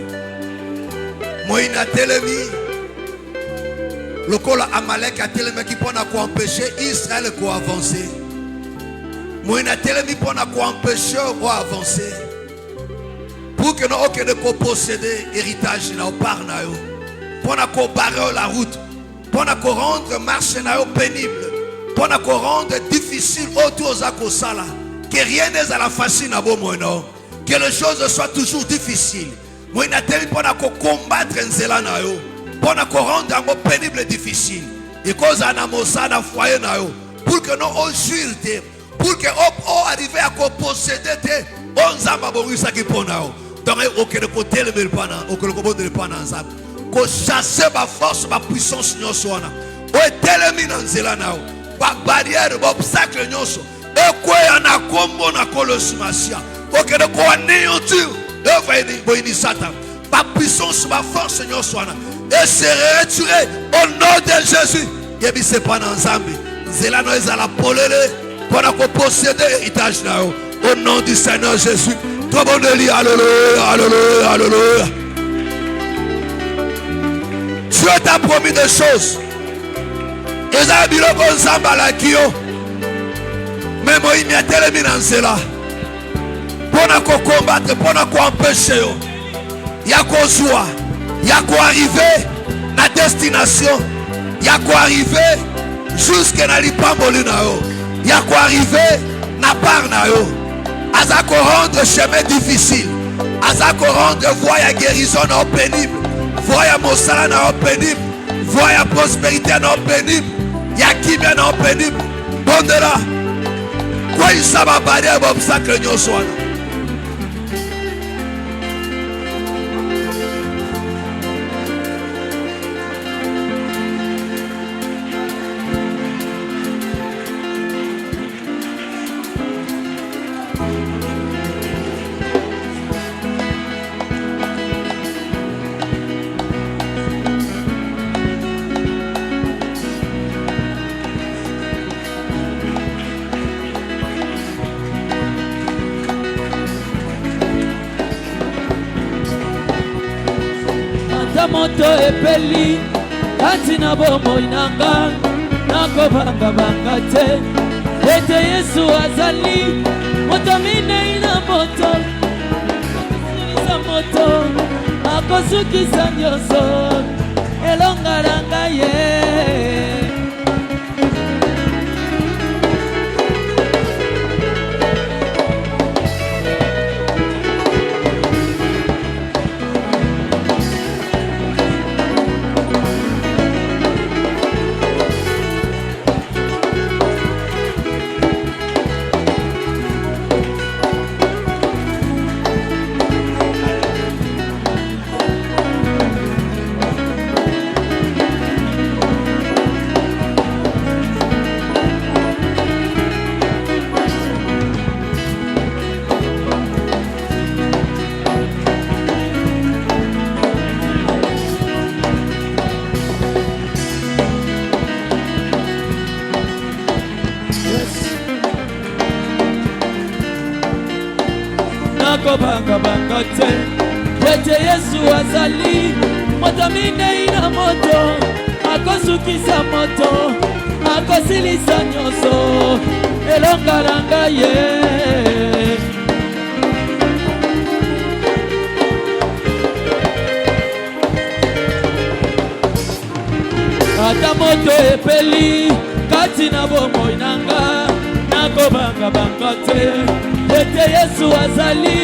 Moïna telemi. Lokola Amalek a telemi qui pona ko empêcher Israël ko avancer. Moïna telemi pona ko empêcher ko avancer. Pour que nous aucun de posséder héritage na par na yo. Pona ko barrer la route. Pona ko rendre marche na yo pénible. Pona ko rendre difficile autour za ko sala. Que rien n'est à la facile à bon mono. Que les choses soient toujours difficiles. Moi, il a tellement pour combattre nzela na yo. Pour nous rendre un pénible et difficile. Et cause à namosa na foyer na yo. Pour que nous on jure pour que on arrive à posséder te. On zamba borusa qui pona yo. Donc aucun côté le mel pana, aucun côté le pana nzab. Ko chasser ma force, ma puissance nyoso wana. O telemi na nzela na yo. Ba barrière, ba obstacle nyoso. Ekwe na kombo na kolosimasia okede ko anéantir œuvre ni satan ma puissance ma force Seigneur soit et se retirer au nom de Jésus yebi c'est pas dans Nzambe nzela no ezala polele pour ko posséder héritage na yo au nom du Seigneur Jésus toi bon Eli alléluia alléluia alléluia Dieu t'a promis des choses ezala biloko Nzamba la kio mais moi il m'a tellement lancé là pour nous combattre pour nous empêcher ya ko joie ya ko arriver na destination ya ko arriver jusqu'à na lipamboli na yo ya ko arriver na part na yo aza ko rendre chemin difficile aza ko rendre voie ya guérison na pénible voie ya mosala na pénible voie ya prospérité na pénible ya kimia na pénible bondela quoi il s'aba barrière obstacle nyonso wana moto epeli kati na bomoi nanga nakobanga te ete Yesu azali moto minei na moto akosilisa moto akosukisa nyonso elonga na ngai ye. Banga te ete Yesu azali moto minei na moto akosukisa moto akosilisa nyonso elonga na ngai ye. Ata moto epeli kati na bomoi nanga nakobanga te ete Yesu azali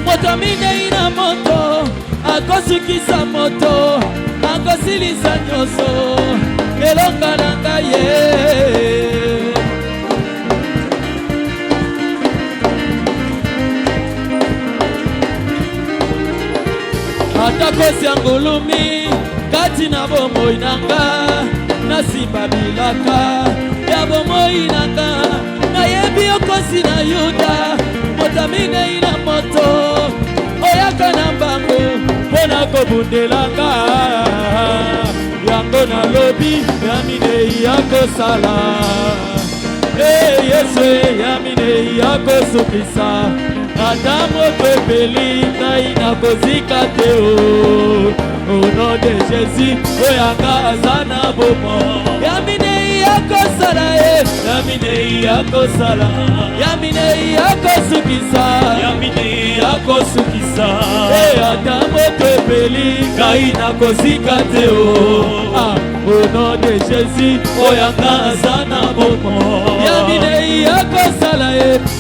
moto minei na moto akosukisa moto akosilisa nyonso elonga na ngai ye. Ata kosi angulumi kati na bomoi nanga nasimba bilaka ya bomoi nanga nayebi okosi na Yuda moto minei na moto oyaka na bango mpona kobundelanga yango na lobi ya minei ya kosala Yesu ya minei ya kosukisa ata moto epeli ngai nakozika te au nom de Jésus oyanga aza na bomoi ya minei ya kosala ya minei ya kosala ya minei ya kosukisa ya minei ya kosukisa ata moto epeli ngai nakozika te au nom de Jésus oyanga aza na bomoi ya minei ya kosala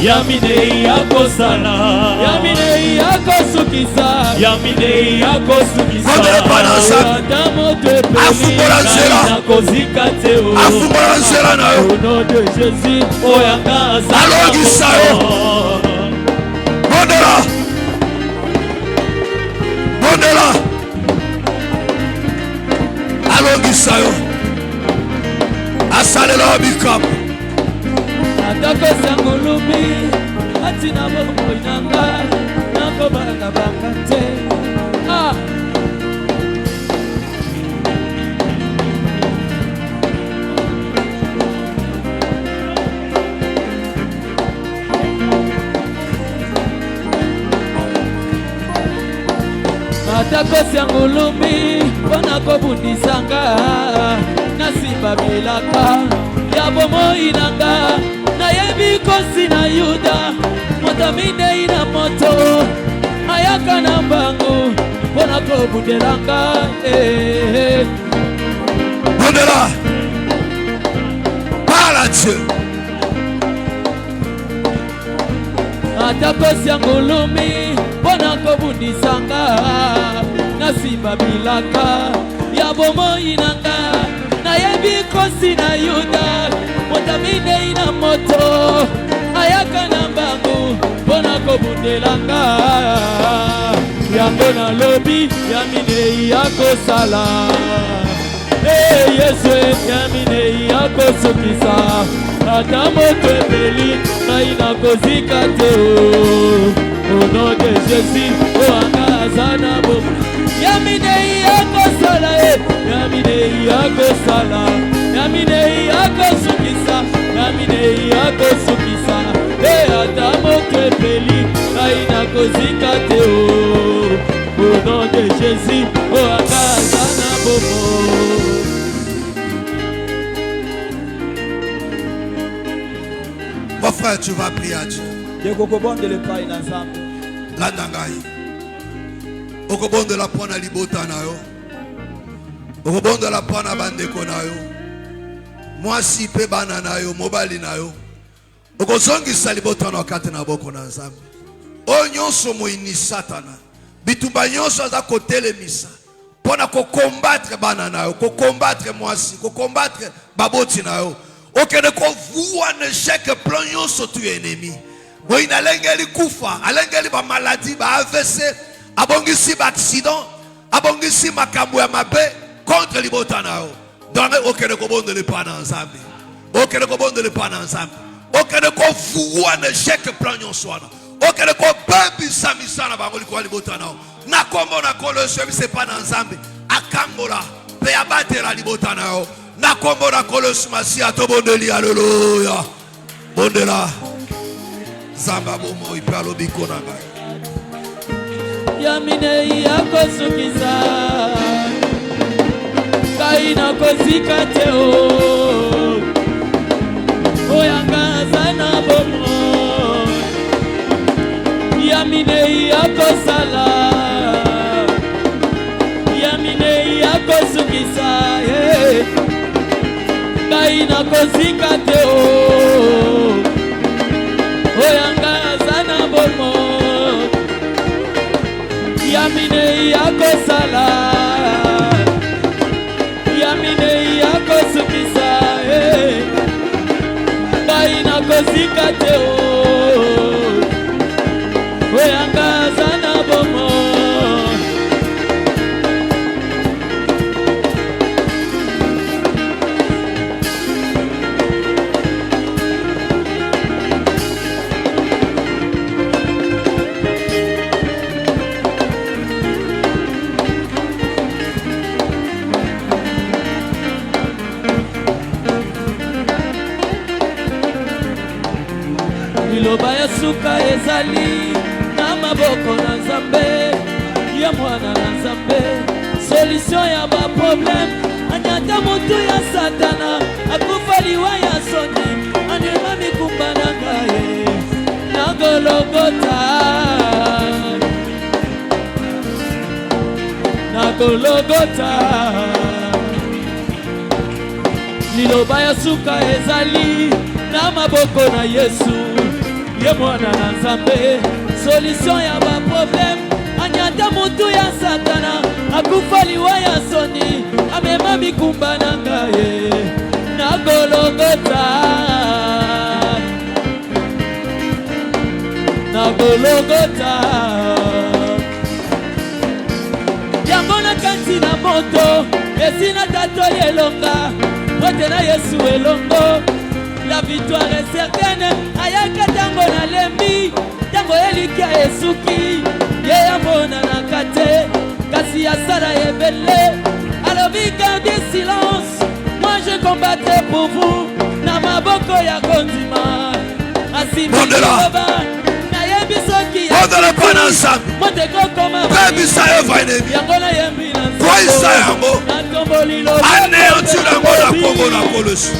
ya minei ya kosala ya minei ya kosukisa ya minei ya kosukisa ata moto epeli ngai nakozika te au nom de Jésus oyanga aza na bomoi. Bondela alongisayo asalela bikapo atako sangulumi atina bomoi nanga nakobanga te atakosi angulumi mpona kobundisanga nasimba bilaka ya bomoi nanga nayebi kosi na Yuda moto minei na moto ayaka na mbangu mpona kobundelanga Bondela parle Dieu atakosi angulumi mpona kobundisanga nasimba bilaka ya bomoi nanga nayebi kosi na Yuda moto minei na moto ayaka na mbangu mpona kobundelanga yango na lobi ya minei ya kosala Yesu yaminei akosukisa ata moto ebeli ngai nakozika te au nom de Jésus oanga aza na bomo yaminei akosala yaminei akosala yaminei akosukisa yaminei akosukisa ata moto ebeli ngai nakozika te au nom de Jésus oanga aza na bomo. Mon frère, tu vas prier à Dieu. Landangai. Okobonde la pona libota na yo. Okobonde la pona bandeko na yo. Mwasi pe bana na yo, mobali na yo. Okozongisa libota na kate na boko na Nzambe. O nyonso moini satana. Bitumba nyonso aza kotelemisa. Pona ko combattre bana na yo, ko combattre mwasi, ko combattre baboti na yo. Okende ko vuwa ne chaque plan nyonso tu ennemi. Moi na lengeli kufa, alengeli ba maladie, ba AVC, abongisi ba accident, abongisi makambo ya mabe contre libota na yo. Donc okende ko bonde le pa na Nzambe. Okende ko bonde le pa na Nzambe. Okende ko vuwa ne chaque plan nyonso wana. Okende ko baby samisa na bango liko libota na yo. Na kombo na kolo c'est pas na Nzambe. Akambola pe abatera libota na yo. Na kombo na kolos masia to bondeli haleluya bondela zamba bomo ipalo biko na ngai yaminei akosukisa kai na kozika te oyanga zana bomo yaminei akosala yaminei akosukisa ngai nakozika te oyanga zana bomo yaminei akosala yaminei akosukisa ngai nakozika te oyanga zana bomo liloba ya suka ezali na maboko na Nzambe ya mwana na Nzambe solution ya ba problème anyata motu ya satana akufa liwa ya soni anema mikumba na ngaye na Golgotha na Golgotha liloba ya suka ezali na maboko na Yesu ye mwana na Nzambe solution ya ba problème anyata motu ya satana akufa liwa ya soni amema mikumba na ngaye na Golgotha na Golgotha yango na kati na moto esina tatoli elonga pote na Yesu elongo la victoire est certaine ayaka tango na lembi tango elikia esuki ye amona na kate kasi asala ebele alobi gardez silence moi je combattrai pour vous na maboko ya kondima asimi loba na yebi soki ya moteko koma bebisa eva enemi yango na yembi na kwaisa yango na tomboli loba anéantir yango na kombo na kolosi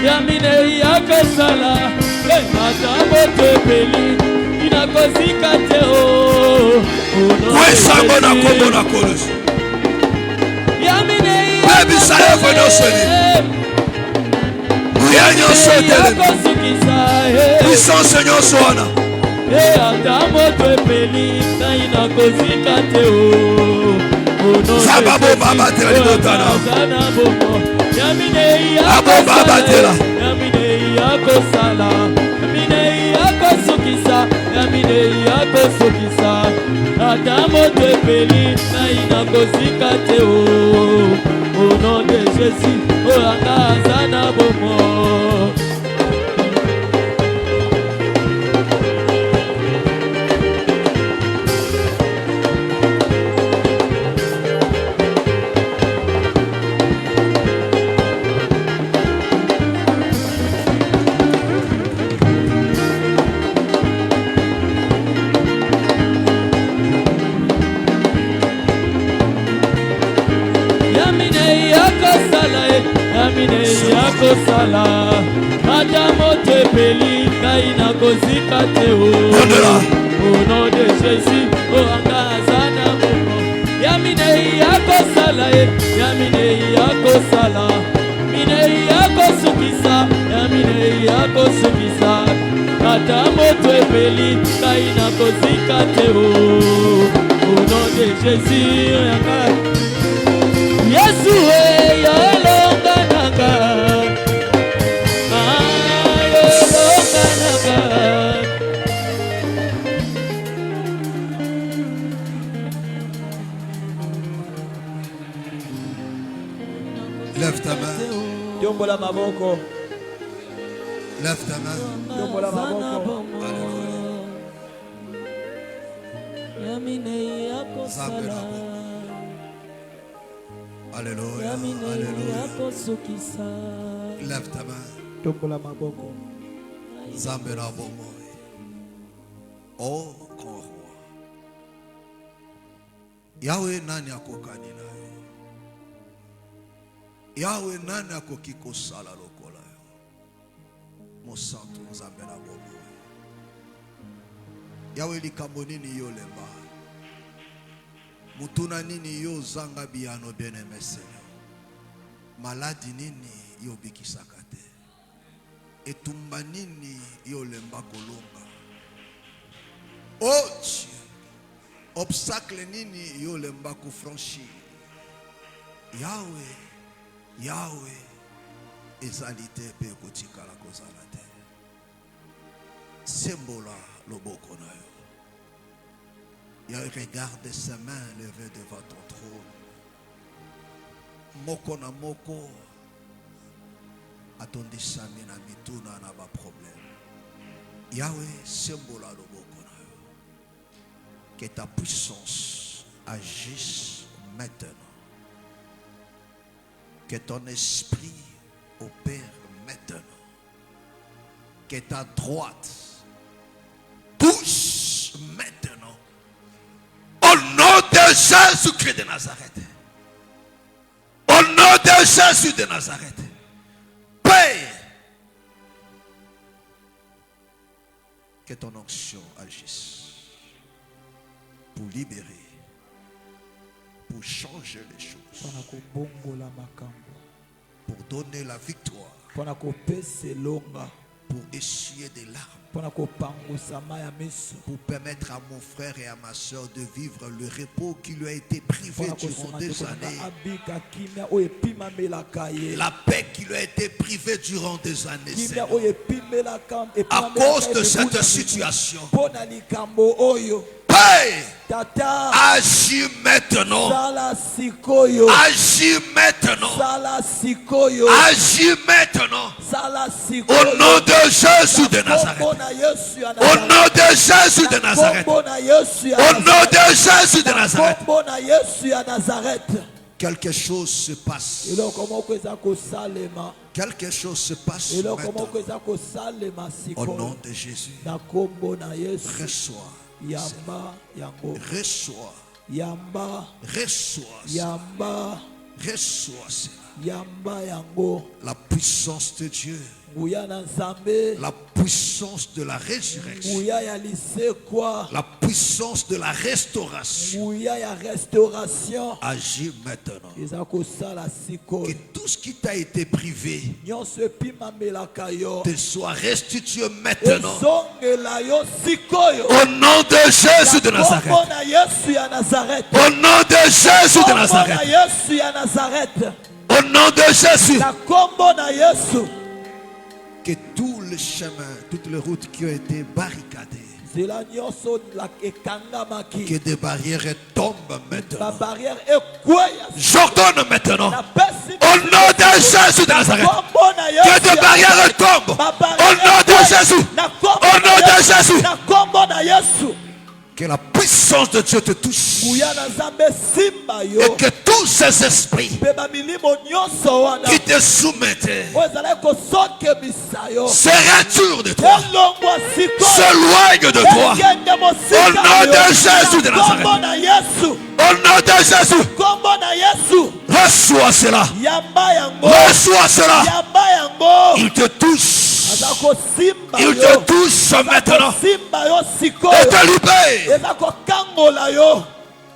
yaminei akosala ata moto ebeli inakozika te kwesango na kombo na kolosi yaminei bebisa eva nyonsoni buya nyonso etelemi puissance nyonso wana ata moto ebeli ngai nakozika te zamba bomba abatela libota na abomba abatela yaminei akosala yaminei akosukisa yaminei akosokisa ata moto epeli ngai nakozika te o. Au nom de Jésus oyo anga aza na bomoi. Yamine yakosala ata moto epeli ngai nakozika te o. Au nom de Jésus oyo anga aza na bomoi. Yamine yakosala yamine yakosala mine yakosukisa yamine yakosukisa ata moto epeli ngai nakozika te o. Au nom de Jésus oyo anga Yesu yolonga nanga yolonga nanga. Lève ta main. Yombola maboko. Lève ta main. Yombola maboko. Yamine yakosala Alléluia. yamine Alléluia. yakosukisa. Lève ta main. Yombola maboko. Nzambe na bomoi. Oh, grand roi. Yahweh nani akokani na yo? Yahweh nani akoki kosala lokola yo? Mosantu nzambe na bomoi. Yahweh likambo nini yo lemba? Mutuna nini yo zanga biyano bien-aimé Seigneur? Maladi nini yo bikisaka te? Etumba nini yo lemba kolonga? Oh Dieu, obstacle nini yo lemba ko franchir? Yahweh, Yahweh, ezalité pe kotikala kozala te. Sembola loboko na yo. Yahweh, regarde ses mains levées devant ton trône. Moko na moko atondisami na mituna na ba problème. Yahweh, sembola loboko na yo. Que ta puissance agisse maintenant. Que ton esprit opère maintenant. Que ta droite touche maintenant. Au nom de Jésus-Christ de Nazareth. Au nom de Jésus de Nazareth. Paix. Que ton onction agisse. Pour libérer. Pour changer les choses. Pona kobongola makambo. Pour donner la victoire. Pona kopesa elonga. Pour essuyer des larmes. Pona kopangusa ya miso. Pour permettre à mon frère et à ma soeur de vivre le repos qui lui a été privé durant des années. La paix qui lui a été privée durant des années. Seigneur. À cause de cette situation. Paix. Tata, Agis maintenant. sala sikoyo, Agis maintenant. sala sikoyo, Agis maintenant. sala sikoyo. Au nom de Jésus de Nazareth. Au nom de Jésus de Nazareth. Au nom de Jésus de Nazareth. Quelque chose se passe. Quelque chose se passe maintenant. Au nom de Jésus. Reçois. Yamba yango. Reçois. Yamba. Reçois. Yamba. Reçois. Yamba yango. La puissance de Dieu. La puissance de la résurrection. La puissance de la restauration. Agis maintenant. Que tout ce qui t'a été privé te soit restitué maintenant. Au nom de Jésus de Nazareth. Au nom de Jésus de Nazareth. Au nom de Jésus. Que tous les chemins, toutes les routes qui ont été barricadées nzela nyonso ekangamaki Que des barrières tombent maintenant. babarrière ekweya J'ordonne maintenant, napesi au nom de Jésus de Nazareth, que des barrières tombent. Au nom de Jésus. Au nom de Jésus. na kombo na Yesu Que la puissance de Dieu te touche. nguya na Nzambe simba yo Et que tous ces esprits mpe bamilimo nyonso wana qui te soumettaient oyo ezalaki kosokebisa yo se retirent de toi, elongwa sikoyo s'éloignent de toi. ekende Au mosika nom de Jésus de na kombo Nazareth. na Yesu Au nom de Jésus. kombo na Yesu Reçois cela. yamba yango Reçois cela. yamba yango Il te touche. aza kosimba Il yo te touche maintenant. kosimba yo Et sikoyo te libère. eza kokangola yo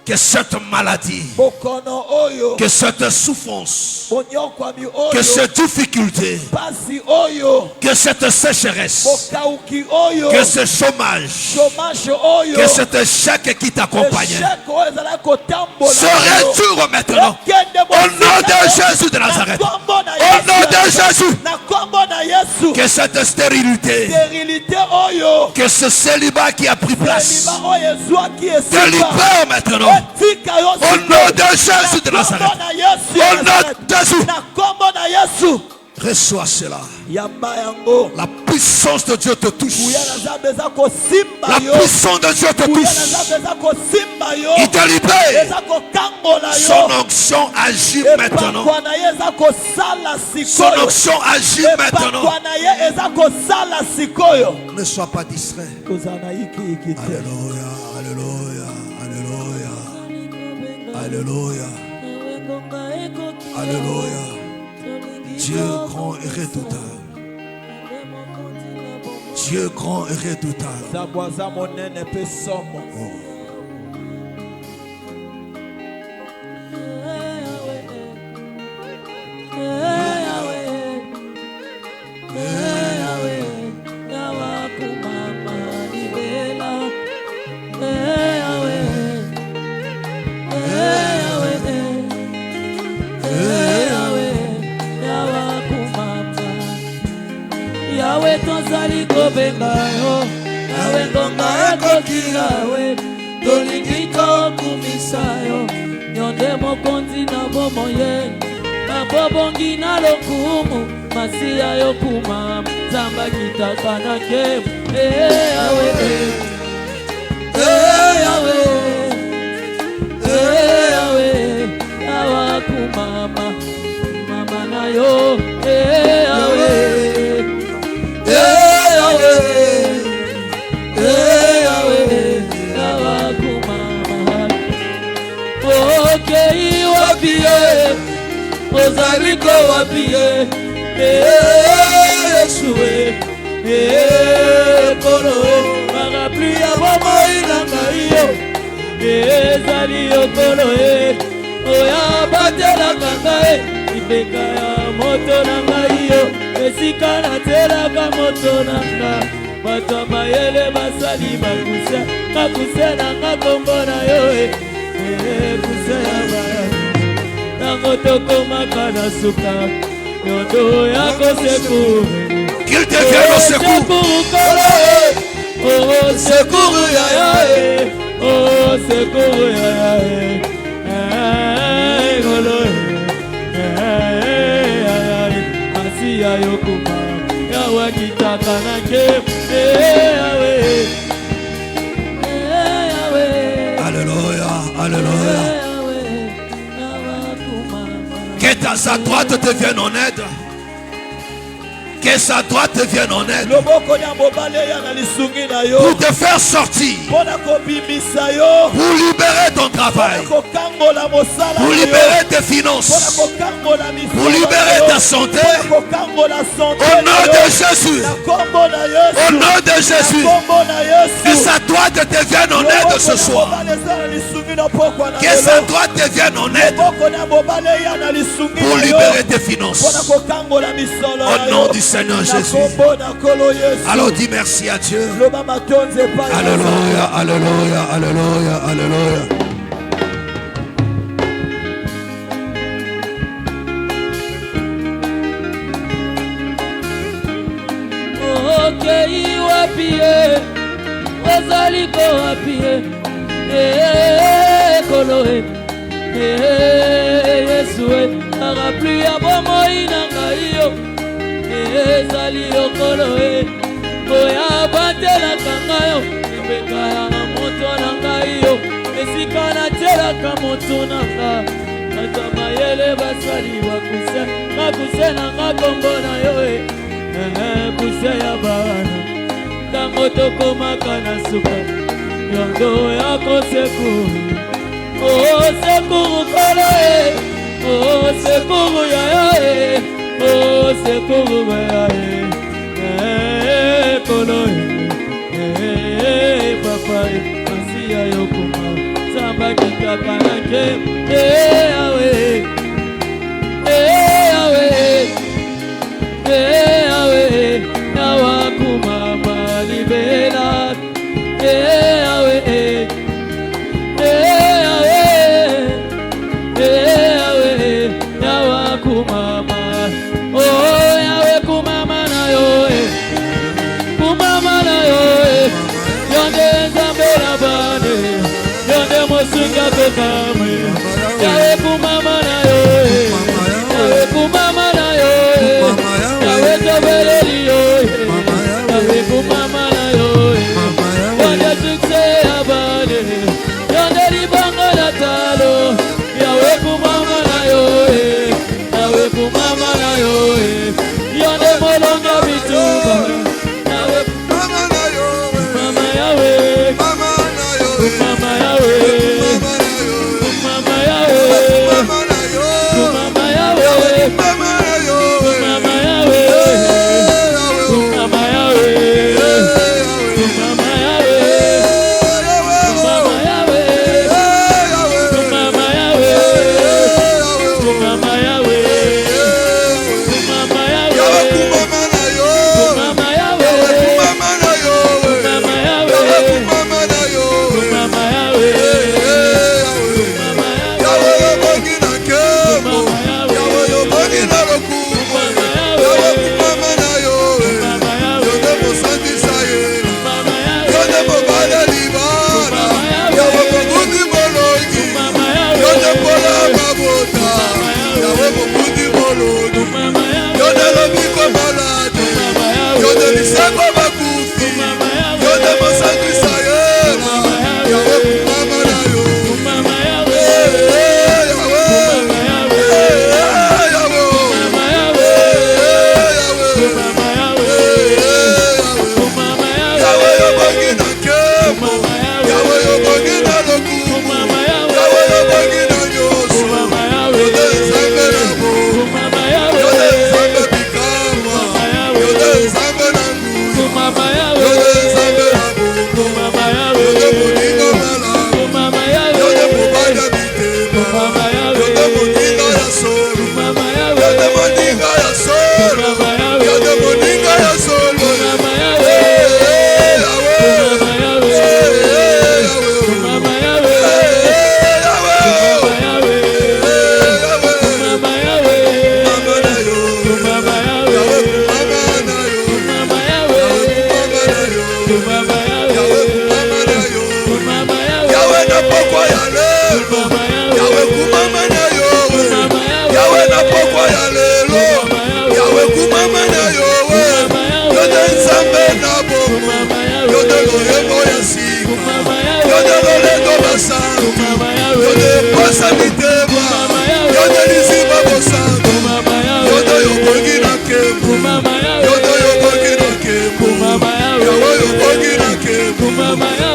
Que cette maladie, bokono oyo que cette souffrance, bonyokwami que oyo cette difficulté, pasi oyo que cette sécheresse, bokauki oyo que ce chômage, chômage oyo que cet échec qui t'accompagnait échec oyo ezalaki kotambola se retire maintenant. ekende Au nom de Jésus de Nazareth. Au nom de Jésus. na kombo na Yesu Que cette stérilité, stérilité oyo que ce célibat qui a pris place, elima oyo ezwaki te esika libère maintenant. etika yo Au nom de Jésus de Nazareth. na Yesu Au nom de Jésus. na kombo na Yesu Reçois cela. yamba yango La puissance de Dieu te touche. kuya na Nzambe eza kosimba La yo puissance de Dieu te kuya na touche. Nzambe eza kosimba yo Il te libère. eza kokangola Son yo onction agit maintenant. epakwa na ye eza kosala Son sikoyo onction agit maintenant. epakwa na ye eza kosala sikoyo Ne sois pas distrait. kozala na yikiyiki te Alléluia, alléluia, alléluia, alléluia, alléluia. Dieu grand et redoutable. Dieu grand et redoutable. nzambo aza monene mpe somo Yawe tozali kobenga yo Yawe ngonga ekoki yawe Tolingi tokumisa yo Nyonde mokonzi na bomoye Babobongi na lokumu Masiya yo kuma Zamba kitaka na kemu Yawe Yawe Yawe Yawa kumama Mama na yo Yawe okei wapi ye ozaliko wapi ye Yesu kolo parapluie ya bomoi na ngai yo ezali yokolo oya batelaka ngai lipeka ya moto na ngai yo esika natelaka moto na nga bato ya mayele basali bakuse na nga kombo na yo kuse ya baya ntango tokomaka na suka yondo ya kosekure Qu'il devienne au secours. Oh secours ya ya oh secours ya ya golo ya yokuma yawe kitaka na ke yawe Alléluia, alléluia. Que ta sa droite te vienne en aide. Que sa droite te vienne en aide. loboko ya mobale ya na lisungi na yo Pour te faire sortir. mpona kobimisa yo Pour libérer ton travail. kokangola mosala Pour na yo libérer tes mpona finances. kokangola Pour libérer ta santé. kokangola santé Au nom de Jésus. na kombo na Yesu Au nom de Jésus. na kombo na Que Yesu sa droite te vienne en aide ce soir. Que sa droite te vienne en aide. Pour libérer tes finances. Au nom du Seigneur Jésus. Alors dis merci à Dieu. Alléluia, alléluia, alléluia, alléluia. okei wapi ye ozali kowapi koloe Yesu parapluie ya bomoi na ngai yo ezali yokoloe oya batelaka ngai yo ebeka ya moto na ngai yo esika natelaka moto na nga ata mayele basali bakuse na nga kombo na yo kuse ya bana ntango tokomaka na suka yondo ya kosekuru sekuru koloe sekuru yaya sekuru yaya koloe papa asiya yokoma samba kitaka nake awe awe nawa kumama libela awe yawa kumama yawe kumama na yo yonde nzambe na bane yonde mosunga kokame yawe kumama na yo yawe kumama na yo yawe tobeleli yo yawe kumama na yo yonde succès ya bane yonde libongo na talo yawe kumama na yo yawe kumama na yo yonde molonga bituba yawe kumama na yo mama yawe mama na yo mama yawe mama yawe mama na yo mama yawe mama na yo mama yawe mama yawe mama yawe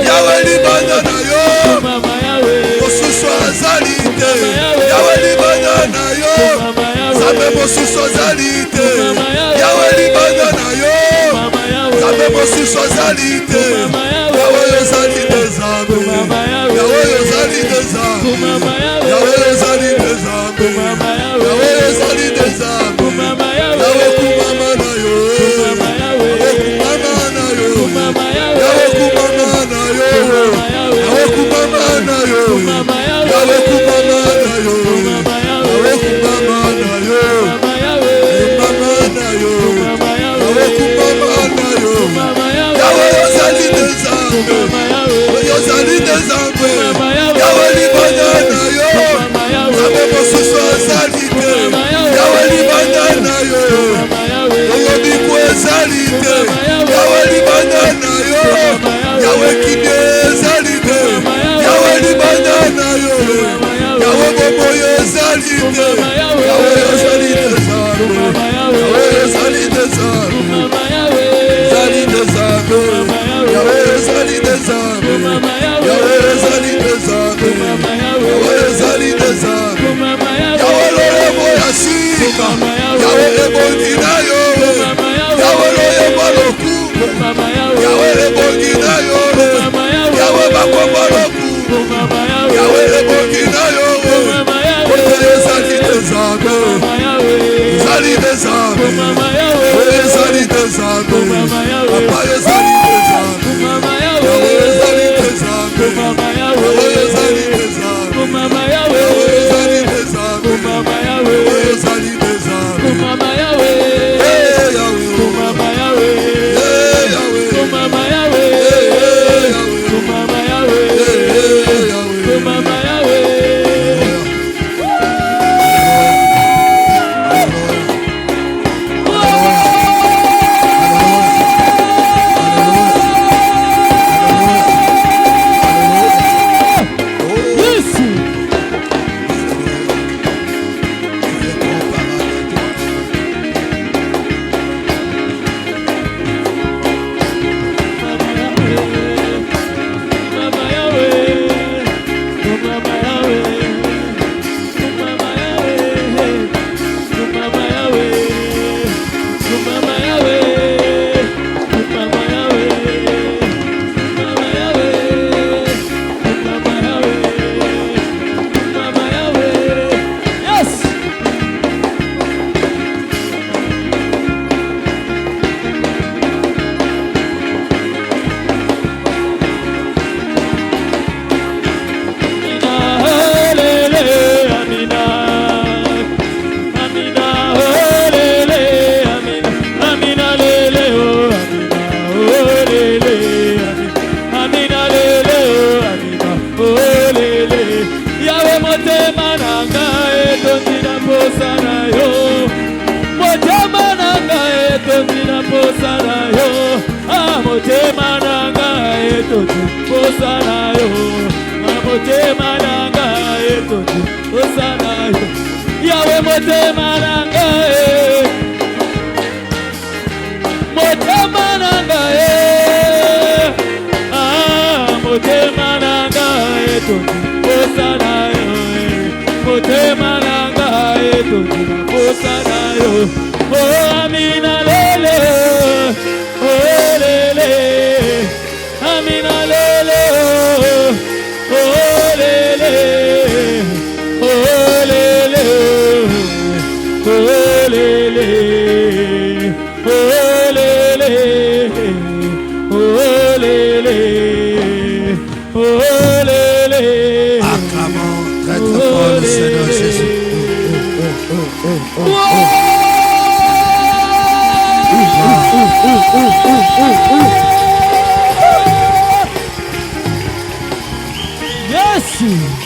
Yawe libanda na yo mosusu azali te Yawe libanda na yo Zambe mosusu azali te Yawe libanda na yo Zambe mosusu azali te Yawe yozali te Zambe Yawe yozali te Zambe Yawe yozali te Zambe Yawe yozali te Zambe Yawe kumama na yo Yawe kumama na yo Yawe kumama na yo Yawe kumama na yo Yawe kumama na yo Yawe kumama na yo Kumama na yo Yawe kumama na yo Yawe yozali te Zambe te Yawe ozali nzambe Yawe ozali nzambe ozali nzambe Yawe ozali nzambe Yawe ozali nzambe Yawe ozali nzambe Yawe lolemo ya sika Yawe ebongi na yo Yawe loyemba lokumu Yawe ebongi na yo Yawe bakomba lokumu Yawe ebongi na yo Oye ezali nzambe ezali nzambe Oye ezali nzambe Papa ezali nzambe Yawe ezali nzambe Yawe ezali nzambe Yawe ezali nzambe Yawe ezali nzambe Hey Yawe Hey Yawe Yawe motema nanga motema nanga motema nanga posana yo motema nanga posana yo oh amina lele oh lele amina lele oh lele oh lele oh lele oh lele oh lele oh lele. Acclamons très très fort le Seigneur Jésus. Yes.